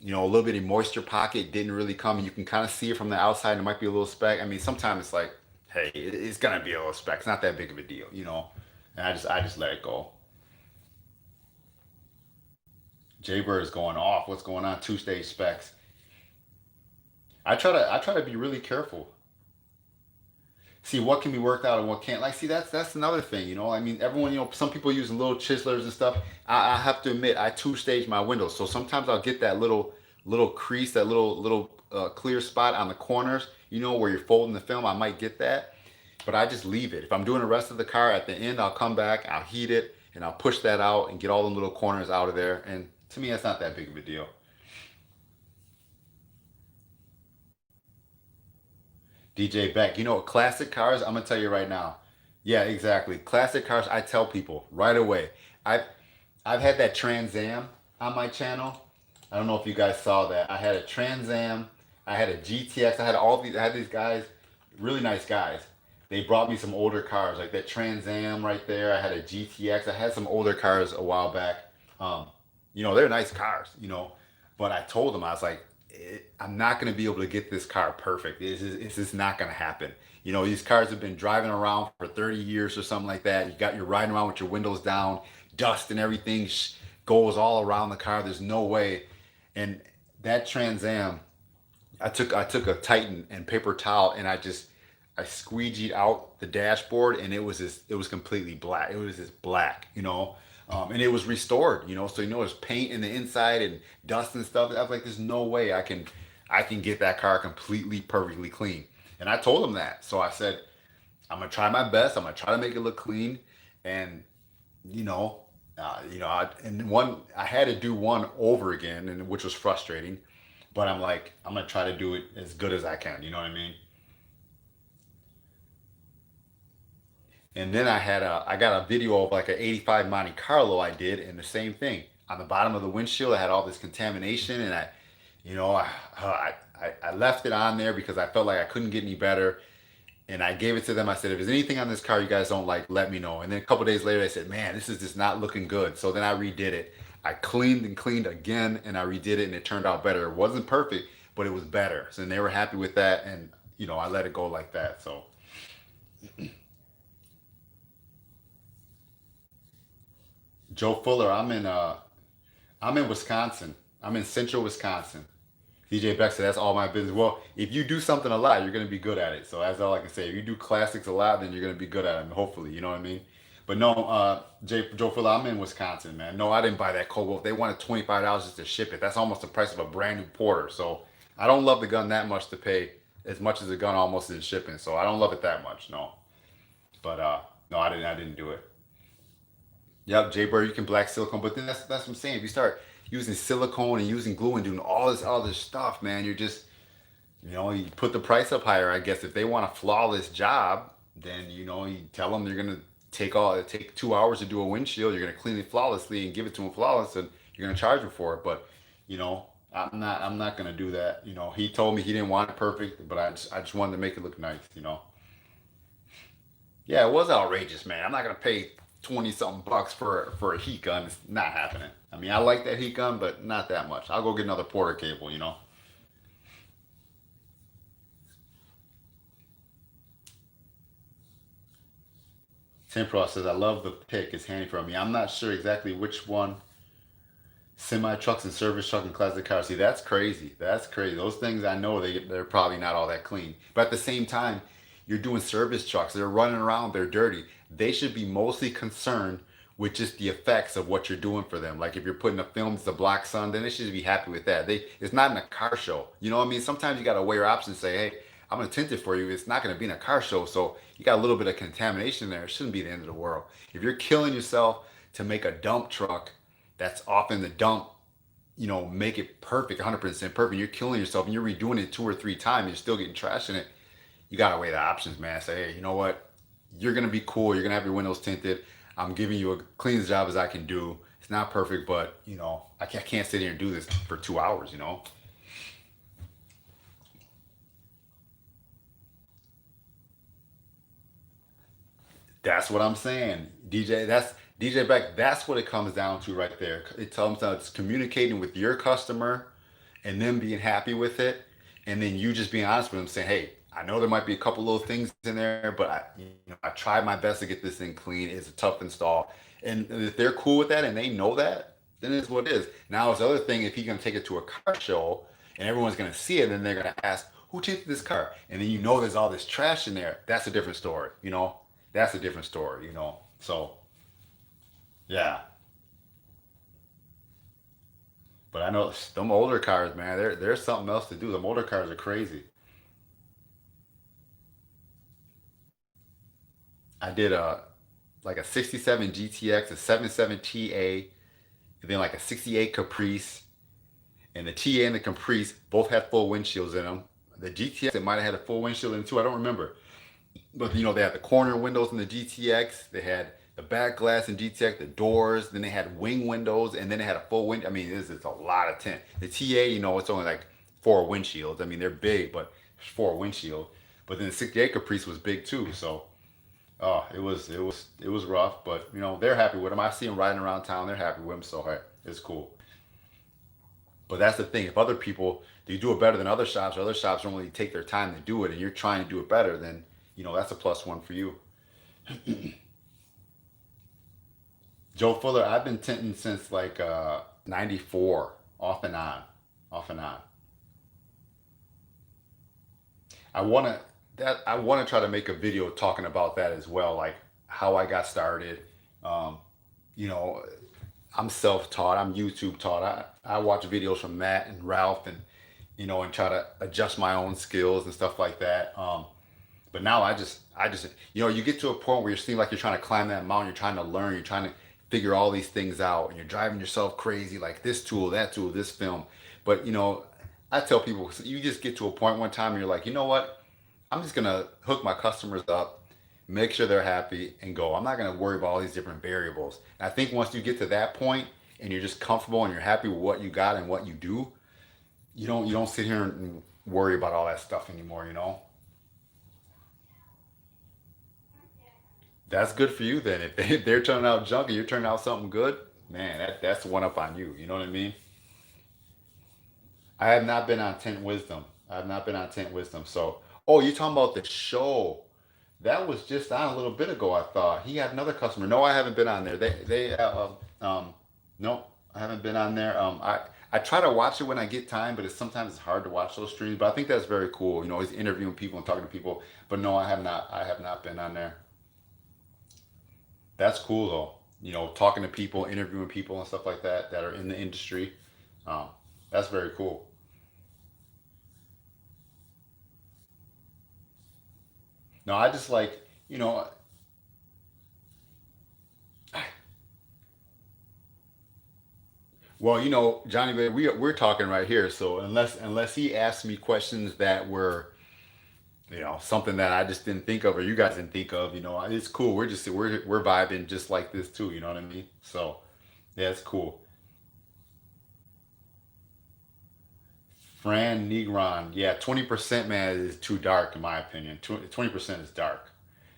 a little bitty moisture pocket didn't really come, and you can kind of see it from the outside. It might be a little speck. I mean, sometimes it's like, hey, it's gonna be a little speck. It's not that big of a deal. And I just let it go. Jaybird is going off. What's going on? Two-stage specs. I try to be really careful. See what can be worked out and what can't. Like, see, that's another thing. I mean, everyone, some people use little chiselers and stuff. I have to admit, I two-stage my windows, so sometimes I'll get that little crease, that little clear spot on the corners. Where you're folding the film, I might get that, but I just leave it. If I'm doing the rest of the car, at the end, I'll come back, I'll heat it, and I'll push that out and get all the little corners out of there. And to me, that's not that big of a deal. DJ Beck, classic cars, I'm gonna tell you right now. Yeah, exactly. Classic cars, I tell people right away. I've I've had that Trans Am on my channel. I don't know if you guys saw that. I had a Trans Am, I had a GTX, I had these guys, really nice guys. They brought me some older cars, like that Trans Am right there. I had a GTX. I had some older cars a while back. They're nice cars, but I told them, I was like, I'm not going to be able to get this car perfect. It's just not going to happen. These cars have been driving around for 30 years or something like that. You're riding around with your windows down, dust and everything goes all around the car. There's no way. And that Trans Am, I took a Titan and paper towel and I squeegeed out the dashboard, and it was completely black. It was just black. And it was restored. So there's paint in the inside and dust and stuff. I was like, there's no way I can get that car completely perfectly clean. And I told him that. So I said, I'm gonna try my best. I'm gonna try to make it look clean, and you know, I had to do one over again, and which was frustrating. But I'm like, I'm gonna try to do it as good as I can. You know what I mean? And then I got a video of like an 85 Monte Carlo I did, and the same thing on the bottom of the windshield. I had all this contamination, and you know, I left it on there because I felt like I couldn't get any better. And I gave it to them. I said, if there's anything on this car you guys don't like, let me know. And then a couple days later, I said, man, this is just not looking good. So then I redid it. I cleaned and cleaned again, and I redid it, and it turned out better. It wasn't perfect, but it was better. So they were happy with that, and I let it go like that. So Joe Fuller, I'm in Wisconsin. I'm in central Wisconsin. DJ Beck said, that's all my business. Well, if you do something a lot, you're going to be good at it. So that's all I can say. If you do classics a lot, then you're going to be good at them, hopefully. You know what I mean? But no, Joe Fuller, I'm in Wisconsin, man. No, I didn't buy that Cobalt. They wanted $25 just to ship it. That's almost the price of a brand new Porter. So I don't love the gun that much to pay as much as the gun almost is shipping. So I don't love it that much, no. But no, I didn't do it. Yep, Jay Bird, you can black silicone, but then that's what I'm saying. If you start using silicone and using glue and doing all this other stuff, man, you're just you put the price up higher. I guess if they want a flawless job, then you tell them you're gonna take 2 hours to do a windshield. You're gonna clean it flawlessly and give it to them flawless, and you're gonna charge them for it. But I'm not gonna do that. He told me he didn't want it perfect, but I just wanted to make it look nice. Yeah, it was outrageous, man. I'm not gonna pay 20 something bucks for a heat gun. It's not happening. I mean, I like that heat gun, but not that much. I'll go get another Porter cable. Tim Pro says, I love the pick. It's handy for me. I'm not sure exactly which one. Semi trucks and service truck and classic cars. See, that's crazy. That's crazy. Those things I know they're probably not all that clean. But at the same time, you're doing service trucks. They're running around. They're dirty. They should be mostly concerned with just the effects of what you're doing for them. Like if you're putting the films to black sun, then they should be happy with that. It's not in a car show. You know what I mean? Sometimes you got to weigh your options and say, hey, I'm gonna tint it for you. It's not gonna be in a car show, so you got a little bit of contamination there. It shouldn't be the end of the world. If you're killing yourself to make a dump truck that's off in the dump, make it perfect, 100% perfect. You're killing yourself and you're redoing it 2 or 3 times. You're still getting trash in it. You gotta weigh the options, man. Say, hey, you know what? You're gonna be cool. You're gonna have your windows tinted. I'm giving you a clean job as I can do. It's not perfect, but I can't sit here and do this for 2 hours. That's what I'm saying, DJ. That's DJ Beck. That's what it comes down to right there. It comes down to communicating with your customer and them being happy with it, and then you just being honest with them, saying, "Hey, I know there might be a couple little things in there, but I tried my best to get this thing clean. It's a tough install." And if they're cool with that and they know that, then it's what it is. Now, it's the other thing, if you're gonna take it to a car show and everyone's gonna see it, then they're gonna ask, "Who tinted this car?" And then there's all this trash in there. That's a different story. That's a different story. So yeah. But I know them older cars, man. There's something else to do. Them older cars are crazy. I did a 67 GTX, a 77 TA, and then like a 68 Caprice. And the TA and the Caprice both had full windshields in them. The GTX, it might have had a full windshield in it too. I don't remember. But they had the corner windows in the GTX. They had the back glass in GTX, the doors. Then they had wing windows, and then they had a full window. I mean, this is a lot of tint. The TA, it's only like 4 windshields. I mean, they're big, but it's 4 windshield. But then the 68 Caprice was big too. So, oh, it was rough. But they're happy with them. I see them riding around town. They're happy with them. So hey, it's cool. But that's the thing. If other people do do it better than other shops don't really take their time to do it, and you're trying to do it better, then that's a plus one for you. Joe Fuller, I've been tinting since like '94, off and on, off and on. I want to try to make a video talking about that as well, like how I got started. Um, you know, I'm self-taught. I'm YouTube taught. I watch videos from Matt and Ralph, and try to adjust my own skills and stuff like that. But now I just you get to a point where you seem like you're trying to climb that mountain. You're trying to learn. You're trying to figure all these things out, and you're driving yourself crazy, like this tool, that tool, this film. But I tell people, you just get to a point one time, and you're like, you know what? I'm just gonna hook my customers up, make sure they're happy, and go. I'm not gonna worry about all these different variables. And I think once you get to that point, and you're just comfortable and you're happy with what you got and what you do, you don't sit here and worry about all that stuff anymore. That's good for you then. If they're turning out junk and you're turning out something good, man, that's one up on you. You know what I mean? I have not been on Tent Wisdom. I have not been on Tent Wisdom. So, oh, you talking about the show? That was just on a little bit ago. I thought he had another customer. No, I haven't been on there. No, I haven't been on there. I try to watch it when I get time, but sometimes it's hard to watch those streams. But I think that's very cool. He's interviewing people and talking to people. But no, I have not. I have not been on there. That's cool though. Talking to people, interviewing people and stuff like that are in the industry. Um, that's very cool. No, I just like, you know, well, Johnny, we're talking right here. So unless he asked me questions that were, something that I just didn't think of or you guys didn't think of, it's cool. We're vibing just like this too. You know what I mean? So yeah, it's cool. Fran Negron, yeah, 20%, man, is too dark in my opinion. 20% is dark.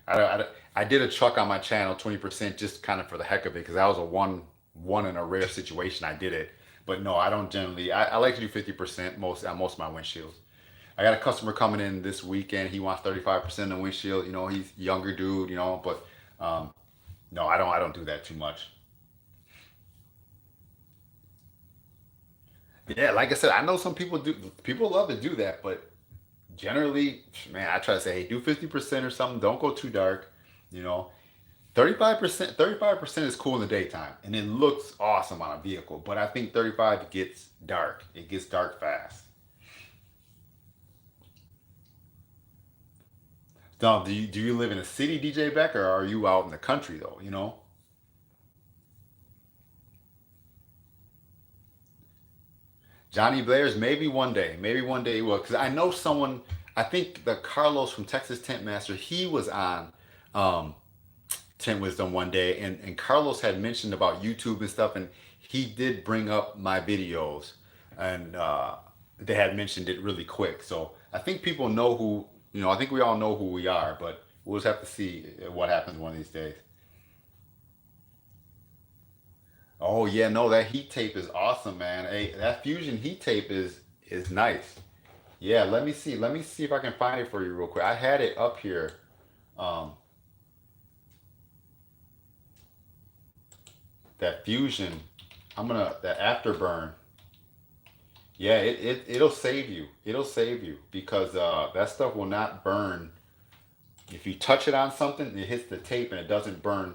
I did a truck on my channel 20% just kind of for the heck of it because that was a one in a rare situation I did it. But no, I don't generally. I like to do 50% most on most of my windshields. I got a customer coming in this weekend. He wants 35% on windshield. He's a younger dude. But um, no, I don't do that too much. Yeah, like I said, I know some people do. People love to do that, but generally, man, I try to say, hey, do 50% or something. Don't go too dark. You know, 35% is cool in the daytime, and it looks awesome on a vehicle. But I think 35 gets dark. It gets dark fast. Dom, do you live in a city, DJ Beck, or are you out in the country though? Johnny Blair's maybe one day he will. Because I know someone. I think the Carlos from Texas Tent Master. He was on um, Tent Wisdom one day, and Carlos had mentioned about YouTube and stuff, and he did bring up my videos, and they had mentioned it really quick. So I think people know who. I think we all know who we are, but we'll just have to see what happens one of these days. Oh yeah, no, that heat tape is awesome, man. Hey, that fusion heat tape is nice. Yeah, let me see. Let me see if I can find it for you real quick. I had it up here. Um, that fusion. That afterburn. Yeah, it'll save you. It'll save you because that stuff will not burn. If you touch it on something, it hits the tape and it doesn't burn,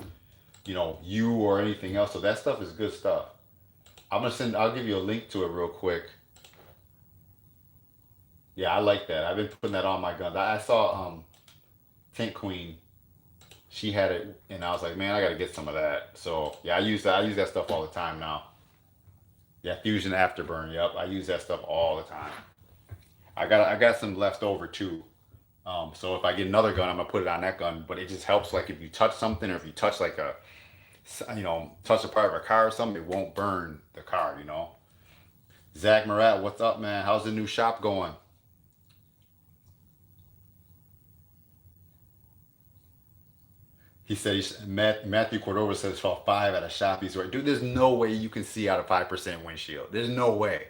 you or anything else. So that stuff is good stuff. I'll give you a link to it real quick. Yeah, I like that. I've been putting that on my guns. I saw Tank Queen. She had it, and I was like, man, I gotta get some of that. So yeah, I use that. I use that stuff all the time now. Yeah, Fusion Afterburn. Yep, I use that stuff all the time. I got some left over too. So if I get another gun, I'm gonna put it on that gun. But it just helps, like if you touch something, or if you touch like touch a part of a car or something, it won't burn the car. Zach Murat, what's up, man? How's the new shop going? He said Matthew Cordova says saw five at a shop he's right. Dude, there's no way you can see out of 5% windshield. There's no way.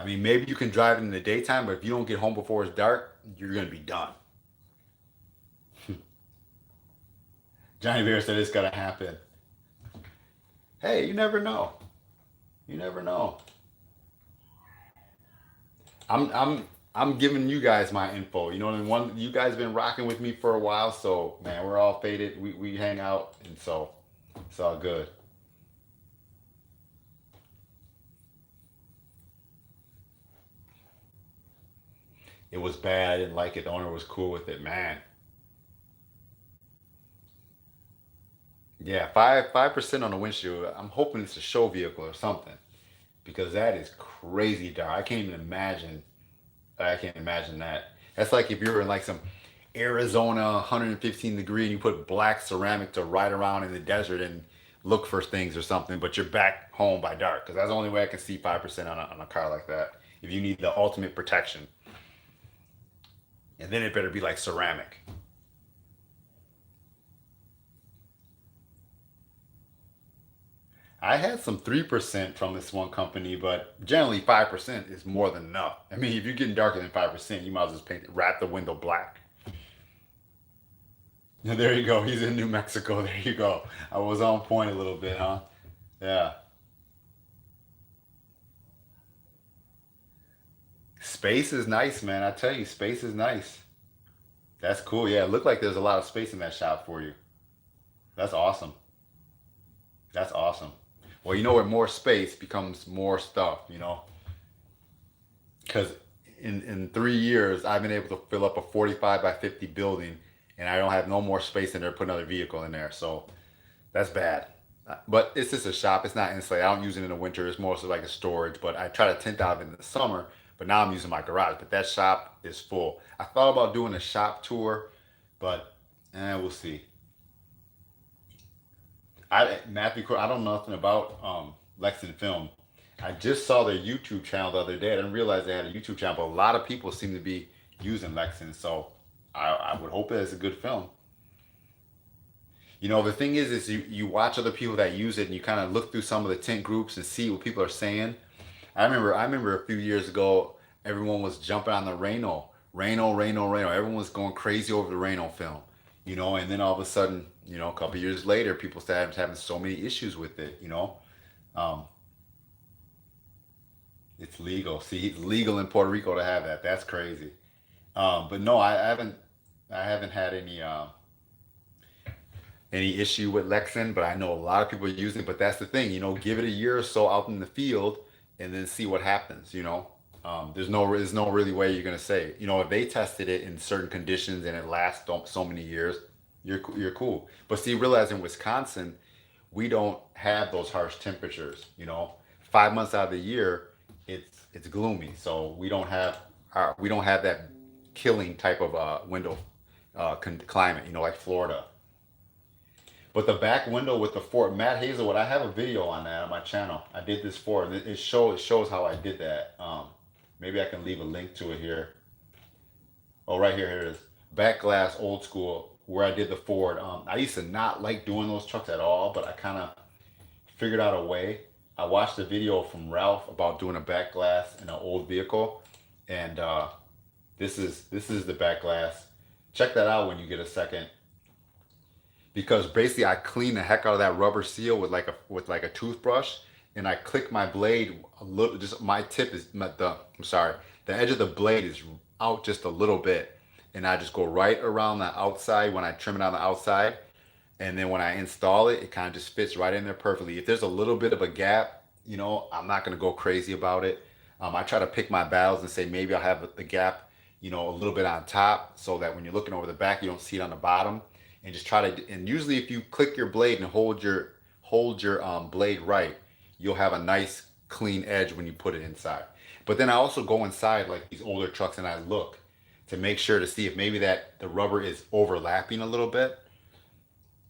I mean, maybe you can drive it in the daytime, but if you don't get home before it's dark, you're gonna be done. Johnny Bear said it's gonna happen. Hey, you never know. You never know. I'm giving you guys my info. You know, and one you guys been rocking with me for a while, so man, we're all faded. We hang out, and so it's all good. It was bad. I didn't like it. The owner was cool with it, man. Yeah, 5% on the windshield. I'm hoping it's a show vehicle or something because that is crazy dark. I can't even imagine. I can't imagine that. That's like if you're in like some Arizona 115 degree and you put black ceramic to ride around in the desert and look for things or something, but you're back home by dark because that's the only way I can see 5% on a car like that. If you need the ultimate protection, and then it better be like ceramic. I had some 3% from this one company, but generally 5% is more than enough. I mean, if you're getting darker than 5%, you might as well just wrap the window black. Yeah, there you go. He's in New Mexico. There you go. I was on point a little bit, huh? Yeah. Space is nice, man. I tell you, space is nice. That's cool. Yeah, it looked like there's a lot of space in that shop for you. That's awesome. That's awesome. Well, you know, with more space becomes more stuff, you know? Because in 3 years, I've been able to fill up a 45 by 50 building, and I don't have no more space in there to put another vehicle in there. So that's bad. But it's just a shop. It's not insulated. I don't use it in the winter. It's more so like a storage. But I try to tint out in the summer. But now I'm using my garage. But that shop is full. I thought about doing a shop tour, but we'll see. I don't know nothing about Lexington Film. I just saw their YouTube channel the other day. I didn't realize they had a YouTube channel, but a lot of people seem to be using Lexington. So I would hope that it's a good film. You know, the thing is you watch other people that use it and you kind of look through some of the tint groups and see what people are saying. I remember a few years ago, everyone was jumping on the Reno. Everyone was going crazy over the Reno film, you know, and then all of a sudden, you know, a couple years later, people started having so many issues with it, you know. Um, it's legal. See, it's legal in Puerto Rico to have that. That's crazy. But no, I haven't had any issue with Lexan, but I know a lot of people are using it. But that's the thing, you know, give it a year or so out in the field and then see what happens, you know. There's no really way you're gonna say, you know, if they tested it in certain conditions and it lasts so many years, you're cool. But see, realize in Wisconsin, we don't have those harsh temperatures, you know. 5 months out of the year, it's gloomy, so we don't have that killing type of window climate, you know, like Florida. But the back window with the Fort Matt Hazelwood, I have a video on that on my channel. I did this for, and it shows how I did that. Maybe I can leave a link to it here. Oh, right here, here it is. Back glass, old school, where I did the Ford. I used to not like doing those trucks at all, but I kind of figured out a way. I watched a video from Ralph about doing a back glass in an old vehicle, and this is the back glass. Check that out when you get a second, because basically I clean the heck out of that rubber seal with like a toothbrush, and I click my blade a little. Just my tip is I'm sorry, the edge of the blade is out just a little bit, and I just go right around the outside when I trim it on the outside, and then when I install it, it kind of just fits right in there perfectly. If there's a little bit of a gap, you know, I'm not gonna go crazy about it. I try to pick my battles and say maybe I'll have the gap, you know, a little bit on top so that when you're looking over the back, you don't see it on the bottom. And just try to, and usually if you click your blade and hold your blade right, you'll have a nice clean edge when you put it inside. But then I also go inside like these older trucks and I look to make sure to see if maybe that the rubber is overlapping a little bit.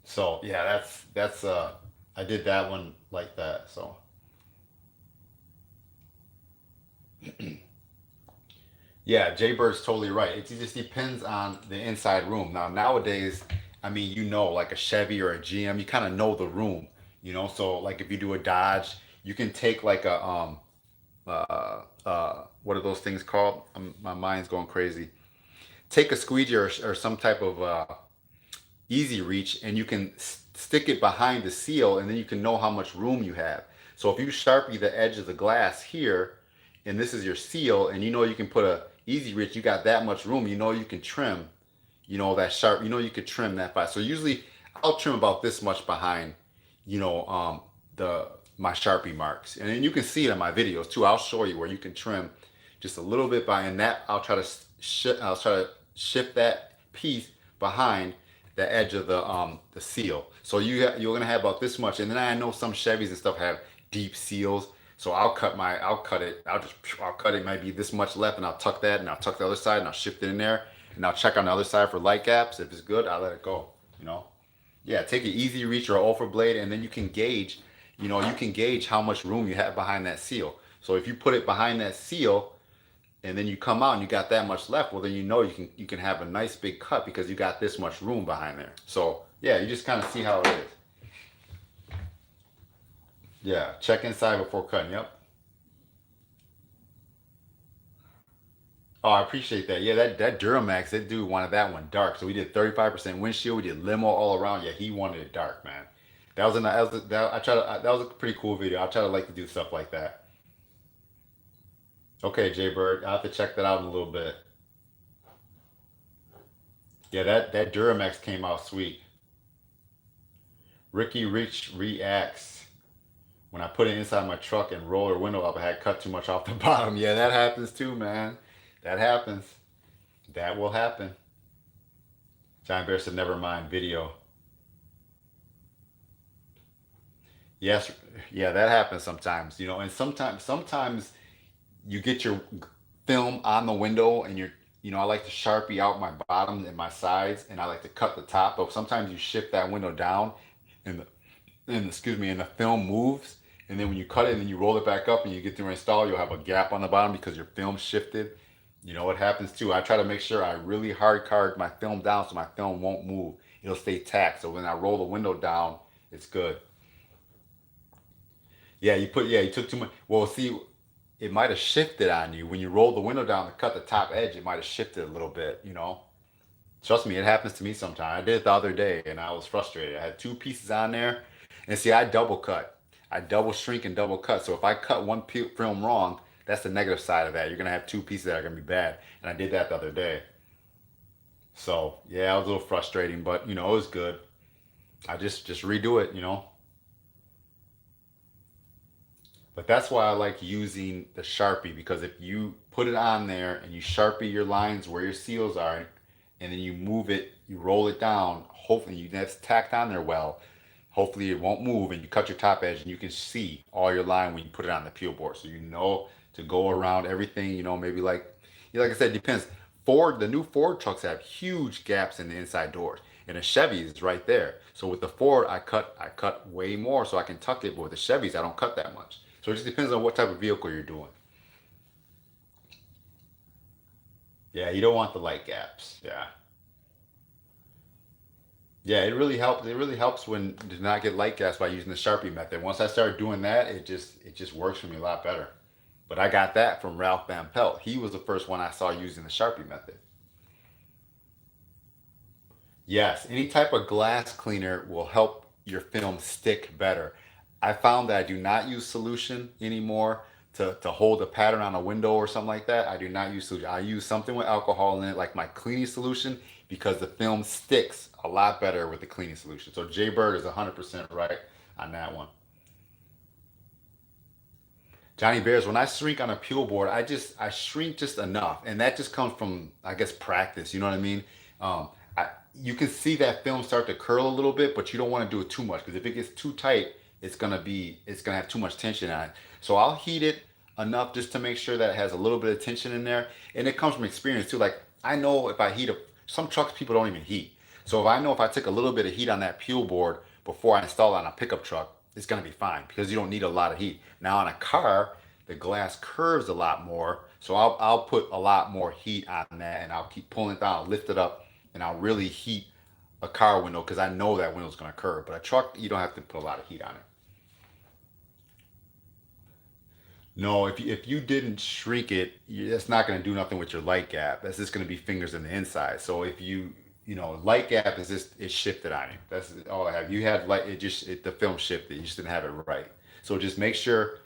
So yeah, that's I did that one like that. So yeah, Jay Bird's totally right. It just depends on the inside room. Now nowadays, I mean, you know, like a Chevy or a GM, you kind of know the room, you know. So like if you do a Dodge, you can take what are those things called? My mind's going crazy. Take a squeegee or some type of easy reach, and you can stick it behind the seal, and then you can know how much room you have. So if you sharpie the edge of the glass here, and this is your seal, and you know you can put a easy reach, you got that much room, you know you can trim, you know, that sharp, you know you could trim that by. So usually I'll trim about this much behind, you know, the my Sharpie marks. And then you can see it in my videos too. I'll show you where you can trim just a little bit by, and that I'll try to shift that piece behind the edge of the seal. So you're gonna have about this much, and then I know some Chevys and stuff have deep seals. So I'll cut it. I'll cut it maybe this much left, and I'll tuck that, and I'll tuck the other side, and I'll shift it in there, and I'll check on the other side for light gaps. If it's good, I'll let it go. You know, yeah. Take an easy reach or an ultra blade, and then you can gauge. You know, you can gauge how much room you have behind that seal. So if you put it behind that seal, and then you come out and you got that much left, well then you know you can have a nice big cut because you got this much room behind there. So yeah, you just kind of see how it is. Yeah, check inside before cutting. Yep. Oh, I appreciate that. Yeah, that Duramax, that dude wanted that one dark. So we did 35% windshield. We did limo all around. Yeah, he wanted it dark, man. That was a pretty cool video. I try to like to do stuff like that. Okay, Jay Bird, I will have to check that out in a little bit. Yeah, that Duramax came out sweet. Ricky Rich reacts. When I put it inside my truck and roll her window up, I had cut too much off the bottom. Yeah, that happens too, man. That happens. That will happen. John Bear said, never mind, video. Yes, yeah, that happens sometimes, you know, and sometimes you get your film on the window and you know, I like to Sharpie out my bottom and my sides and I like to cut the top, but sometimes you shift that window down and excuse me, and the film moves, and then when you cut it and then you roll it back up and you get to install, you'll have a gap on the bottom because your film shifted. You know what happens too. I try to make sure I really hard card my film down so my film won't move. It'll stay tacked. So when I roll the window down, it's good. Yeah, you took too much. Well, see, it might have shifted on you when you rolled the window down to cut the top edge. It might have shifted a little bit, you know. Trust me, it happens to me sometimes. I did it the other day and I was frustrated. I had two pieces on there. And see, I double cut. I double shrink and double cut. So if I cut one film wrong, that's the negative side of that. You're going to have two pieces that are going to be bad. And I did that the other day. So yeah, it was a little frustrating, but you know, it was good. I just redo it, you know. But that's why I like using the Sharpie because if you put it on there and you Sharpie your lines where your seals are, and then you move it, you roll it down, hopefully that's tacked on there well. Hopefully it won't move and you cut your top edge and you can see all your line when you put it on the peel board. So you know to go around everything, you know, maybe like like I said, it depends. The new Ford trucks have huge gaps in the inside doors. And the Chevy is right there. So with the Ford, I cut way more so I can tuck it, but with the Chevys, I don't cut that much. So it just depends on what type of vehicle you're doing. Yeah, you don't want the light gaps. Yeah. Yeah, it really helps. It really helps when to not get light gas by using the Sharpie method. Once I started doing that, it just works for me a lot better. But I got that from Ralph Van Pelt. He was the first one I saw using the Sharpie method. Yes, any type of glass cleaner will help your film stick better. I found that I do not use solution anymore to hold a pattern on a window or something like that. I do not use solution. I use something with alcohol in it, like my cleaning solution, because the film sticks a lot better with the cleaning solution. So Jay Bird is 100% right on that one. Johnny Bears, when I shrink on a peel board, I shrink just enough, and that just comes from I guess practice. You know what I mean? I, you can see that film start to curl a little bit, but you don't want to do it too much because if it gets too tight, it's gonna have too much tension on it. So I'll heat it enough just to make sure that it has a little bit of tension in there, and it comes from experience too. Like I know if I heat some trucks people don't even heat. So if I know if I took a little bit of heat on that peel board before I install it on a pickup truck, it's gonna be fine because you don't need a lot of heat. Now on a car, the glass curves a lot more, so I'll put a lot more heat on that, and I'll keep pulling it down, I'll lift it up, and I'll really heat a car window because I know that window's gonna curve. But a truck, you don't have to put a lot of heat on it. No, if you didn't shrink it, that's not going to do nothing with your light gap. That's just going to be fingers in the inside. So if light gap is just it shifted on you. That's all I have. You had light, the film shifted. You just didn't have it right. So just make sure.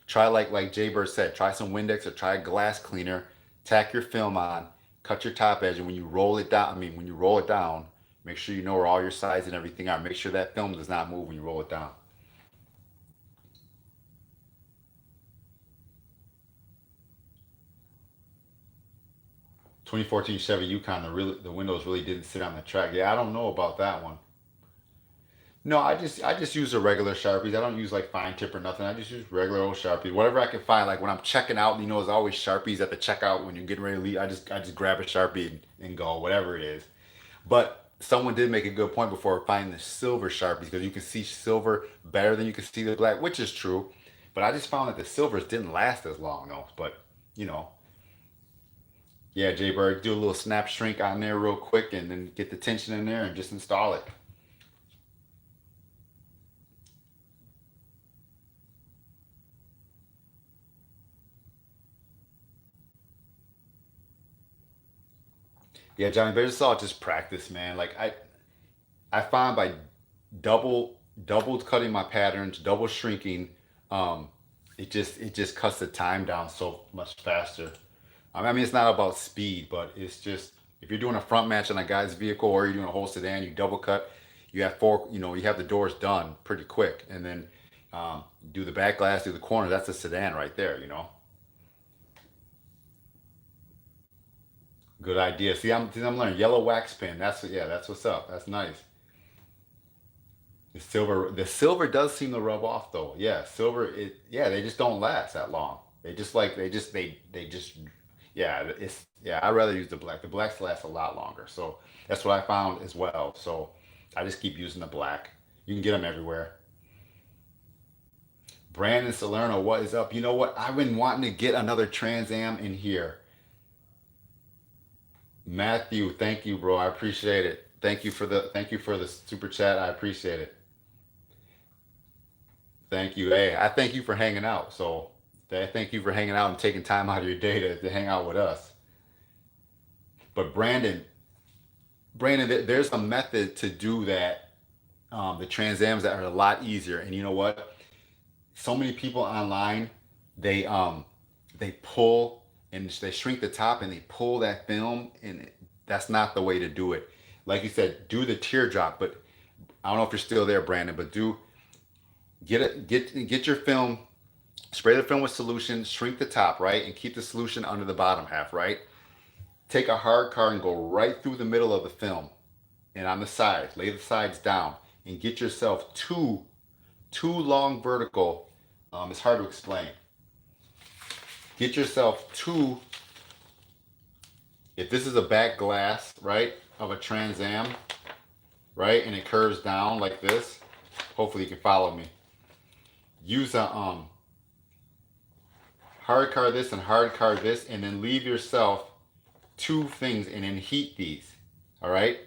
Try like Jay Bird said. Try some Windex or try a glass cleaner. Tack your film on. Cut your top edge, and when you roll it down, when you roll it down, make sure you know where all your sides and everything are. Make sure that film does not move when you roll it down. 2014 Chevy Yukon, the windows really didn't sit on the track. Yeah, I don't know about that one. No, I just use the regular Sharpies. I don't use like fine tip or nothing. I just use regular old Sharpies. Whatever I can find. Like when I'm checking out, there's always Sharpies at the checkout when you're getting ready to leave. I just grab a Sharpie and go, whatever it is. But someone did make a good point before finding the silver Sharpies because you can see silver better than you can see the black, which is true. But I just found that the silvers didn't last as long though. But you know, yeah, Jay Bird, do a little snap shrink on there real quick and then get the tension in there and just install it. Yeah, Johnny, but it's all just practice, man. Like I find by double cutting my patterns, double shrinking, um, it just cuts the time down so much faster. I mean, it's not about speed, but it's just if you're doing a front match on a guy's vehicle or you're doing a whole sedan, you double cut, you have the doors done pretty quick, and then do the back glass, do the corner. That's a sedan right there. Good idea. See, I'm learning yellow wax pen. That's what's up. That's nice. The silver does seem to rub off though. Yeah, yeah, they just don't last that long. They just yeah, I'd rather use the black. The blacks last a lot longer. So that's what I found as well. So I just keep using the black. You can get them everywhere. Brandon Salerno, what is up? You know what? I've been wanting to get another Trans Am in here. Matthew, thank you, bro. I appreciate it. Thank you for the super chat. I appreciate it. Thank you. Hey, I thank you for hanging out. So I thank you for hanging out and taking time out of your day to hang out with us. But Brandon, there's a method to do that. The Trans Ams that are a lot easier. And you know what? So many people online, they they pull and they shrink the top and they pull that film, and that's not the way to do it. Like you said, do the teardrop, but I don't know if you're still there, Brandon, but get your film, spray the film with solution, shrink the top, right, and keep the solution under the bottom half, right. Take a hard card and go right through the middle of the film, and on the sides, lay the sides down, and get yourself two long vertical. It's hard to explain. Get yourself two. If this is a back glass, right, of a Trans Am, right, and it curves down like this, hopefully you can follow me. Use a hard card this and hard card this, and then leave yourself two things, and then heat these. All right.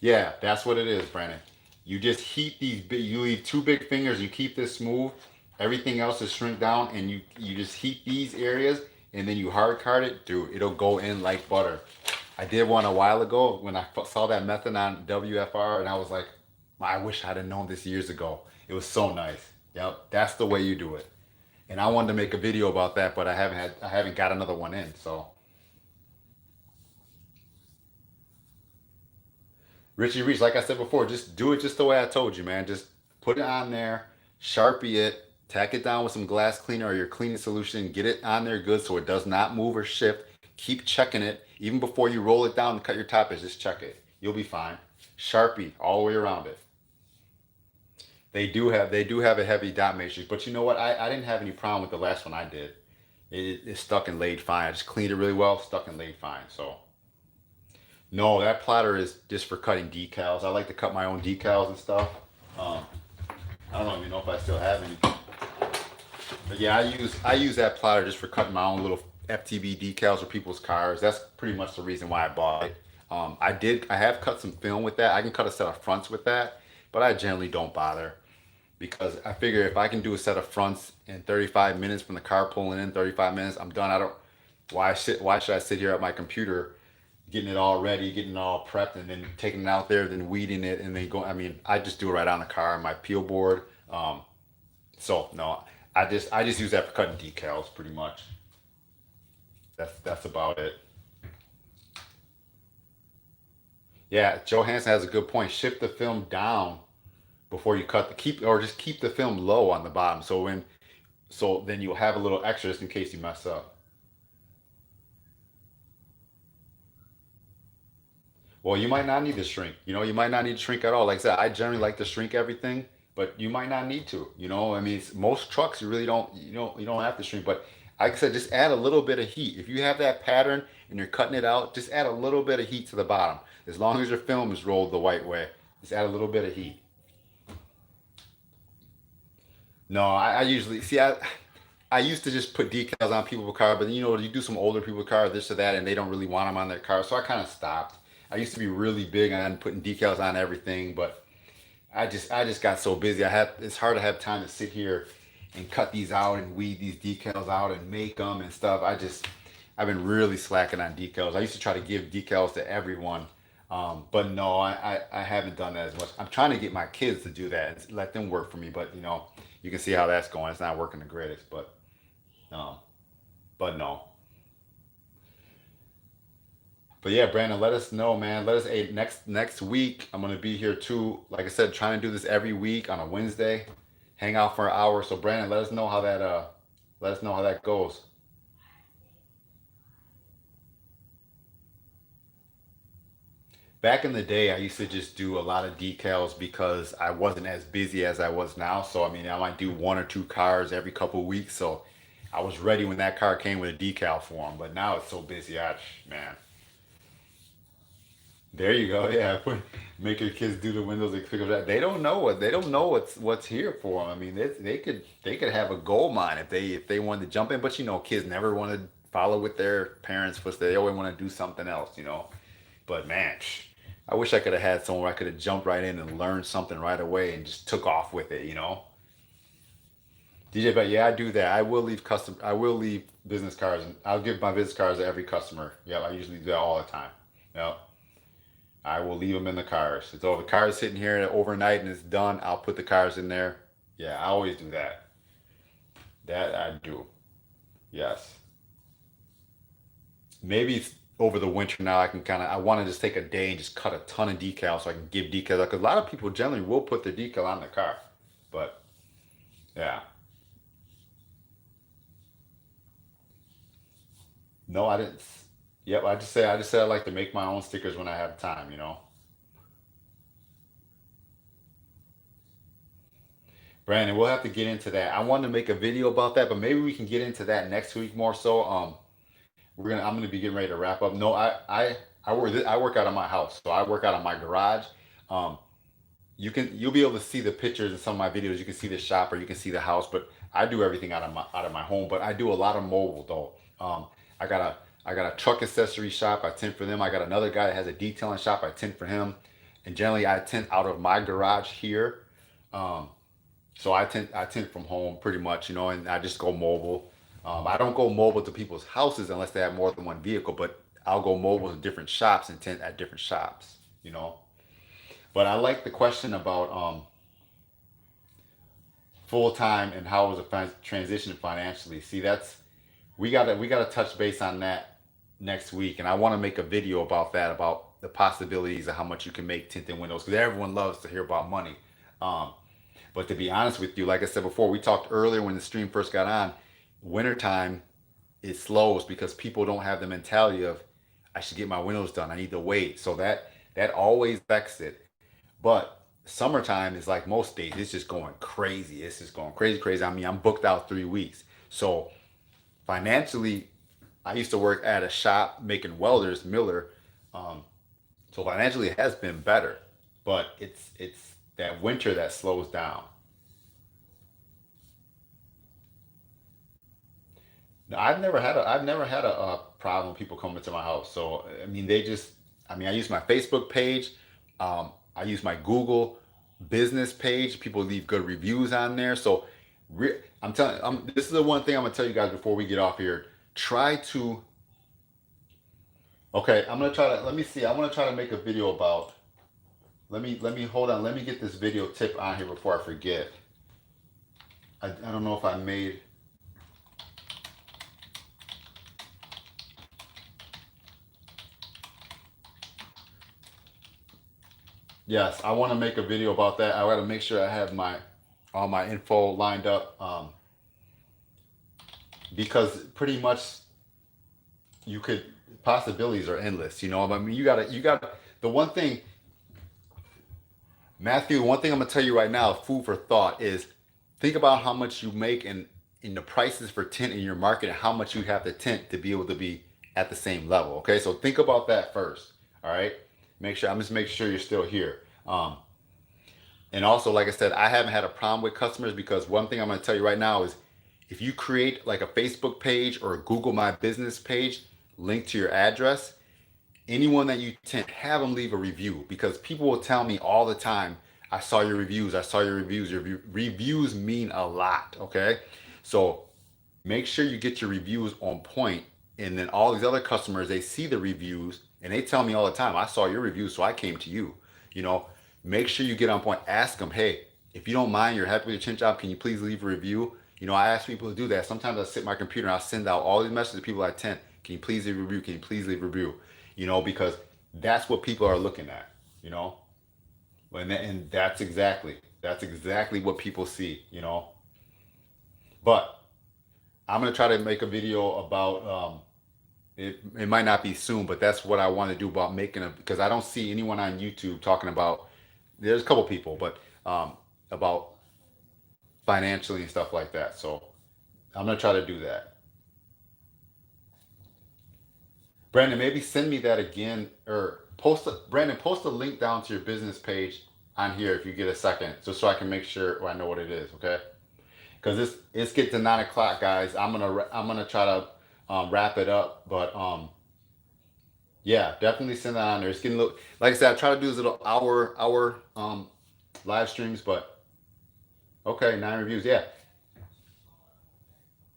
Yeah, that's what it is, Brandon. You just heat these. You leave two big fingers. You keep this smooth. Everything else is shrink down, and you just heat these areas, and then you hard card it. Dude, it'll go in like butter. I did one a while ago when I saw that method on WFR, and I was like, I wish I'd have known this years ago. It was so nice. Yep, that's the way you do it. And I wanted to make a video about that, but I haven't got another one in. So Richie Reach, like I said before, just do it just the way I told you, man. Just put it on there, Sharpie it, tack it down with some glass cleaner or your cleaning solution, get it on there good so it does not move or shift. Keep checking it. Even before you roll it down and cut your top edge, just check it. You'll be fine. Sharpie all the way around it. They do have a heavy dot matrix, but you know what? I didn't have any problem with the last one I did. It stuck and laid fine. I just cleaned it really well, stuck and laid fine. So no, that plotter is just for cutting decals. I like to cut my own decals and stuff. Um, I don't even know if I still have any. But yeah, I use that plotter just for cutting my own little FTB decals for people's cars. That's pretty much the reason why I bought it. I have cut some film with that. I can cut a set of fronts with that, but I generally don't bother because I figure if I can do a set of fronts in 35 minutes from the car pulling in, 35 minutes, I'm done. I don't, why should I sit here at my computer getting it all ready, getting it all prepped, and then taking it out there, then weeding it, and then going. I mean, I just do it right on the car, my peel board. So no, I just use that for cutting decals pretty much. That's about it. Yeah, Joe Hansen has a good point. Shift the film down before you cut the keep, or just keep the film low on the bottom. So then you'll have a little extra just in case you mess up. Well, you might not need to shrink. You might not need to shrink at all. Like I said, I generally like to shrink everything, but you might not need to. I mean, most trucks you really don't. You don't have to shrink. But like I said, just add a little bit of heat. If you have that pattern and you're cutting it out, just add a little bit of heat to the bottom. As long as your film is rolled the white way, just add a little bit of heat. No, I usually see. I used to just put decals on people's car, but you do some older people's car, this or that, and they don't really want them on their car. So I kind of stopped. I used to be really big on putting decals on everything, but I just got so busy. It's hard to have time to sit here and cut these out and weed these decals out and make them and stuff. I've been really slacking on decals. I used to try to give decals to everyone, but no, I haven't done that as much. I'm trying to get my kids to do that and let them work for me, but you can see how that's going. It's not working the greatest, um, but no. But yeah, Brandon, let us know, man. Let us next week. I'm gonna be here too. Like I said, trying to do this every week on a Wednesday. Hang out for an hour. So Brandon, let us know how that goes. Back in the day, I used to just do a lot of decals because I wasn't as busy as I was now. So I mean, I might do one or two cars every couple of weeks. So I was ready when that car came with a decal for them. But now it's so busy, man. There you go. Yeah, make your kids do the windows and figure that they don't know what's here for them. I mean, they could have a gold mine if they wanted to jump in, but kids never want to follow with their parents' footsteps. They always want to do something else. But man, I wish I could have had someone where I could have jumped right in and learned something right away and just took off with it. DJ, but yeah, I do that. I will leave business cards, and I'll give my business cards to every customer. Yeah, I usually do that all the time. Yep. I will leave them in the cars. So if the car is sitting here overnight and it's done, I'll put the cars in there. Yeah, I always do that. That I do. Yes. Maybe over the winter now I want to just take a day and just cut a ton of decals so I can give decals out because a lot of people generally will put their decal on the car. But yeah. No, I didn't. Yep, I just said I like to make my own stickers when I have time. Brandon, we'll have to get into that. I wanted to make a video about that, but maybe we can get into that next week more so. I'm gonna be getting ready to wrap up. No, I work out of my house, so I work out of my garage. Um, you'll be able to see the pictures in some of my videos. You can see the shop or you can see the house, but I do everything out of my home. But I do a lot of mobile though. I got a truck accessory shop. I tint for them. I got another guy that has a detailing shop. I tint for him, and generally I tint out of my garage here. Um, so I tint from home pretty much, and I just go mobile. I don't go mobile to people's houses unless they have more than one vehicle, but I'll go mobile to different shops and tint at different shops. But I like the question about full time and how was the transition financially. See, we gotta touch base on that next week, and I want to make a video about that, about the possibilities of how much you can make tinted windows, because everyone loves to hear about money. Um, but to be honest with you, like I said before, we talked earlier when the stream first got on, wintertime it slows because people don't have the mentality of I should get my windows done. I need to wait. So that always affects it. But summertime is like most days. It's just going crazy. It's just going crazy, crazy. I mean, I'm booked out 3 weeks. So financially, I used to work at a shop making welders, Miller. Um, so financially, it has been better. But it's that winter that slows down. No, I've never had a problem with people coming to my house. So I mean, I use my Facebook page. I use my Google. business page. People leave good reviews on there. So I'm telling, this is the one thing I'm gonna tell you guys before we get off here. Try to. Okay, I'm gonna try to. Let me see. I want to try to make a video about. Let me hold on. Let me get this video tip on here before I forget. I don't know if I made. Yes, I want to make a video about that. I got to make sure I have my all my info lined up, because pretty much you could possibilities are endless. You know, I mean, you gotta. The one thing, Matthew, one thing I'm gonna tell you right now, food for thought is think about how much you make in the prices for tint in your market and how much you have to tint to be able to be at the same level. Okay, so think about that first. All right, make sure I'm just making sure you're still here. And also, like I said, I haven't had a problem with customers because one thing I'm going to tell you right now is if you create like a Facebook page or a Google My Business page linked to your address, anyone that you tint, have them leave a review because people will tell me all the time, I saw your reviews, I saw your reviews. Your reviews mean a lot, okay? So make sure you get your reviews on point, and then all these other customers, they see the reviews and they tell me all the time, I saw your reviews, so I came to you. You know, make sure you get on point. Ask them, hey, if you don't mind, you're happy with your tint job, can you please leave a review? You know, I ask people to do that. Sometimes I sit at my computer and I'll send out all these messages to people I tint, can you please leave a review, can you please leave a review? You know, because that's what people are looking at, you know. And that's exactly what people see, you know. But I'm gonna try to make a video about it might not be soon, but that's what I want to do about making a, because I don't see anyone on YouTube talking about, there's a couple people, but about financially and stuff like that. So I'm gonna try to do that. Brandon, maybe send me that again, or Brandon, post a link down to your business page on here if you get a second, just so I can make sure I know what it is, okay? Because it's getting to 9 o'clock, guys. I'm gonna try to wrap it up, but yeah, definitely send that on there. It's getting a little, like I said, I try to do these little hour live streams, but okay, 9 reviews, yeah,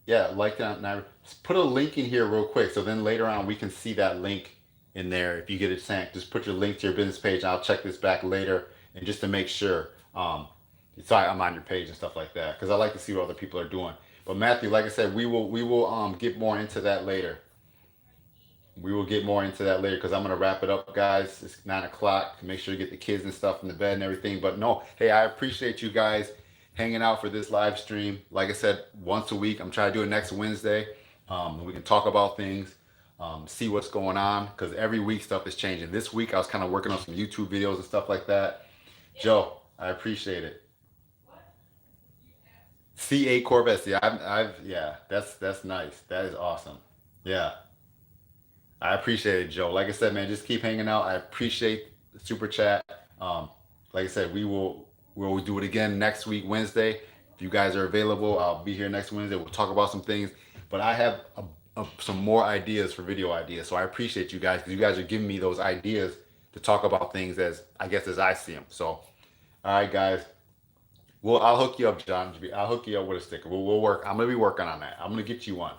yeah, like that. Nine, just put a link in here real quick, so then later on we can see that link in there. If you get a chance, just put your link to your business page, and I'll check this back later, and just to make sure, sorry, I'm on your page and stuff like that, because I like to see what other people are doing. But Matthew, like I said, we will get more into that later. We will get more into that later because I'm gonna wrap it up, guys. It's 9 o'clock. Make sure you get the kids and stuff in the bed and everything. But no, hey, I appreciate you guys hanging out for this live stream. Like I said, once a week. I'm trying to do it next Wednesday. We can talk about things, see what's going on because every week stuff is changing. This week I was kind of working on some YouTube videos and stuff like that. Joe, I appreciate it. C8 Corvettes. Yeah, yeah, that's nice. That is awesome. Yeah. I appreciate it, Joe. Like I said, man, just keep hanging out. I appreciate the super chat. Um, like I said, we'll do it again next week, Wednesday. If you guys are available, I'll be here next Wednesday. We'll talk about some things. But I have some more ideas for video ideas. So I appreciate you guys because you guys are giving me those ideas to talk about things as I guess as I see them. So, all right, guys. Well, I'll hook you up, John. I'll hook you up with a sticker. We'll work. I'm gonna be working on that. I'm gonna get you one.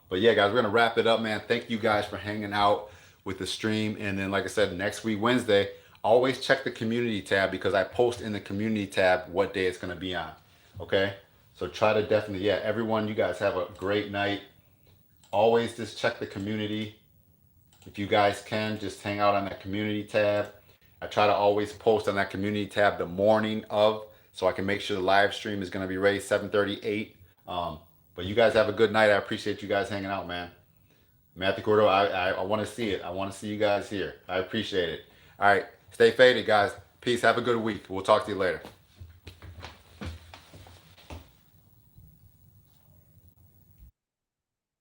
But yeah, guys, we're gonna wrap it up, man. Thank you guys for hanging out with the stream. And then, like I said, next week, Wednesday, always check the community tab because I post in the community tab what day it's gonna be on. Okay? So try to definitely, yeah, everyone, you guys have a great night. Always just check the community. If you guys can, just hang out on that community tab. I try to always post on that community tab the morning of, so I can make sure the live stream is gonna be ready 7:38. But you guys have a good night. I appreciate you guys hanging out, man. Matthew Cordo, I want to see it. I want to see you guys here. I appreciate it. All right. Stay faded, guys. Peace. Have a good week. We'll talk to you later.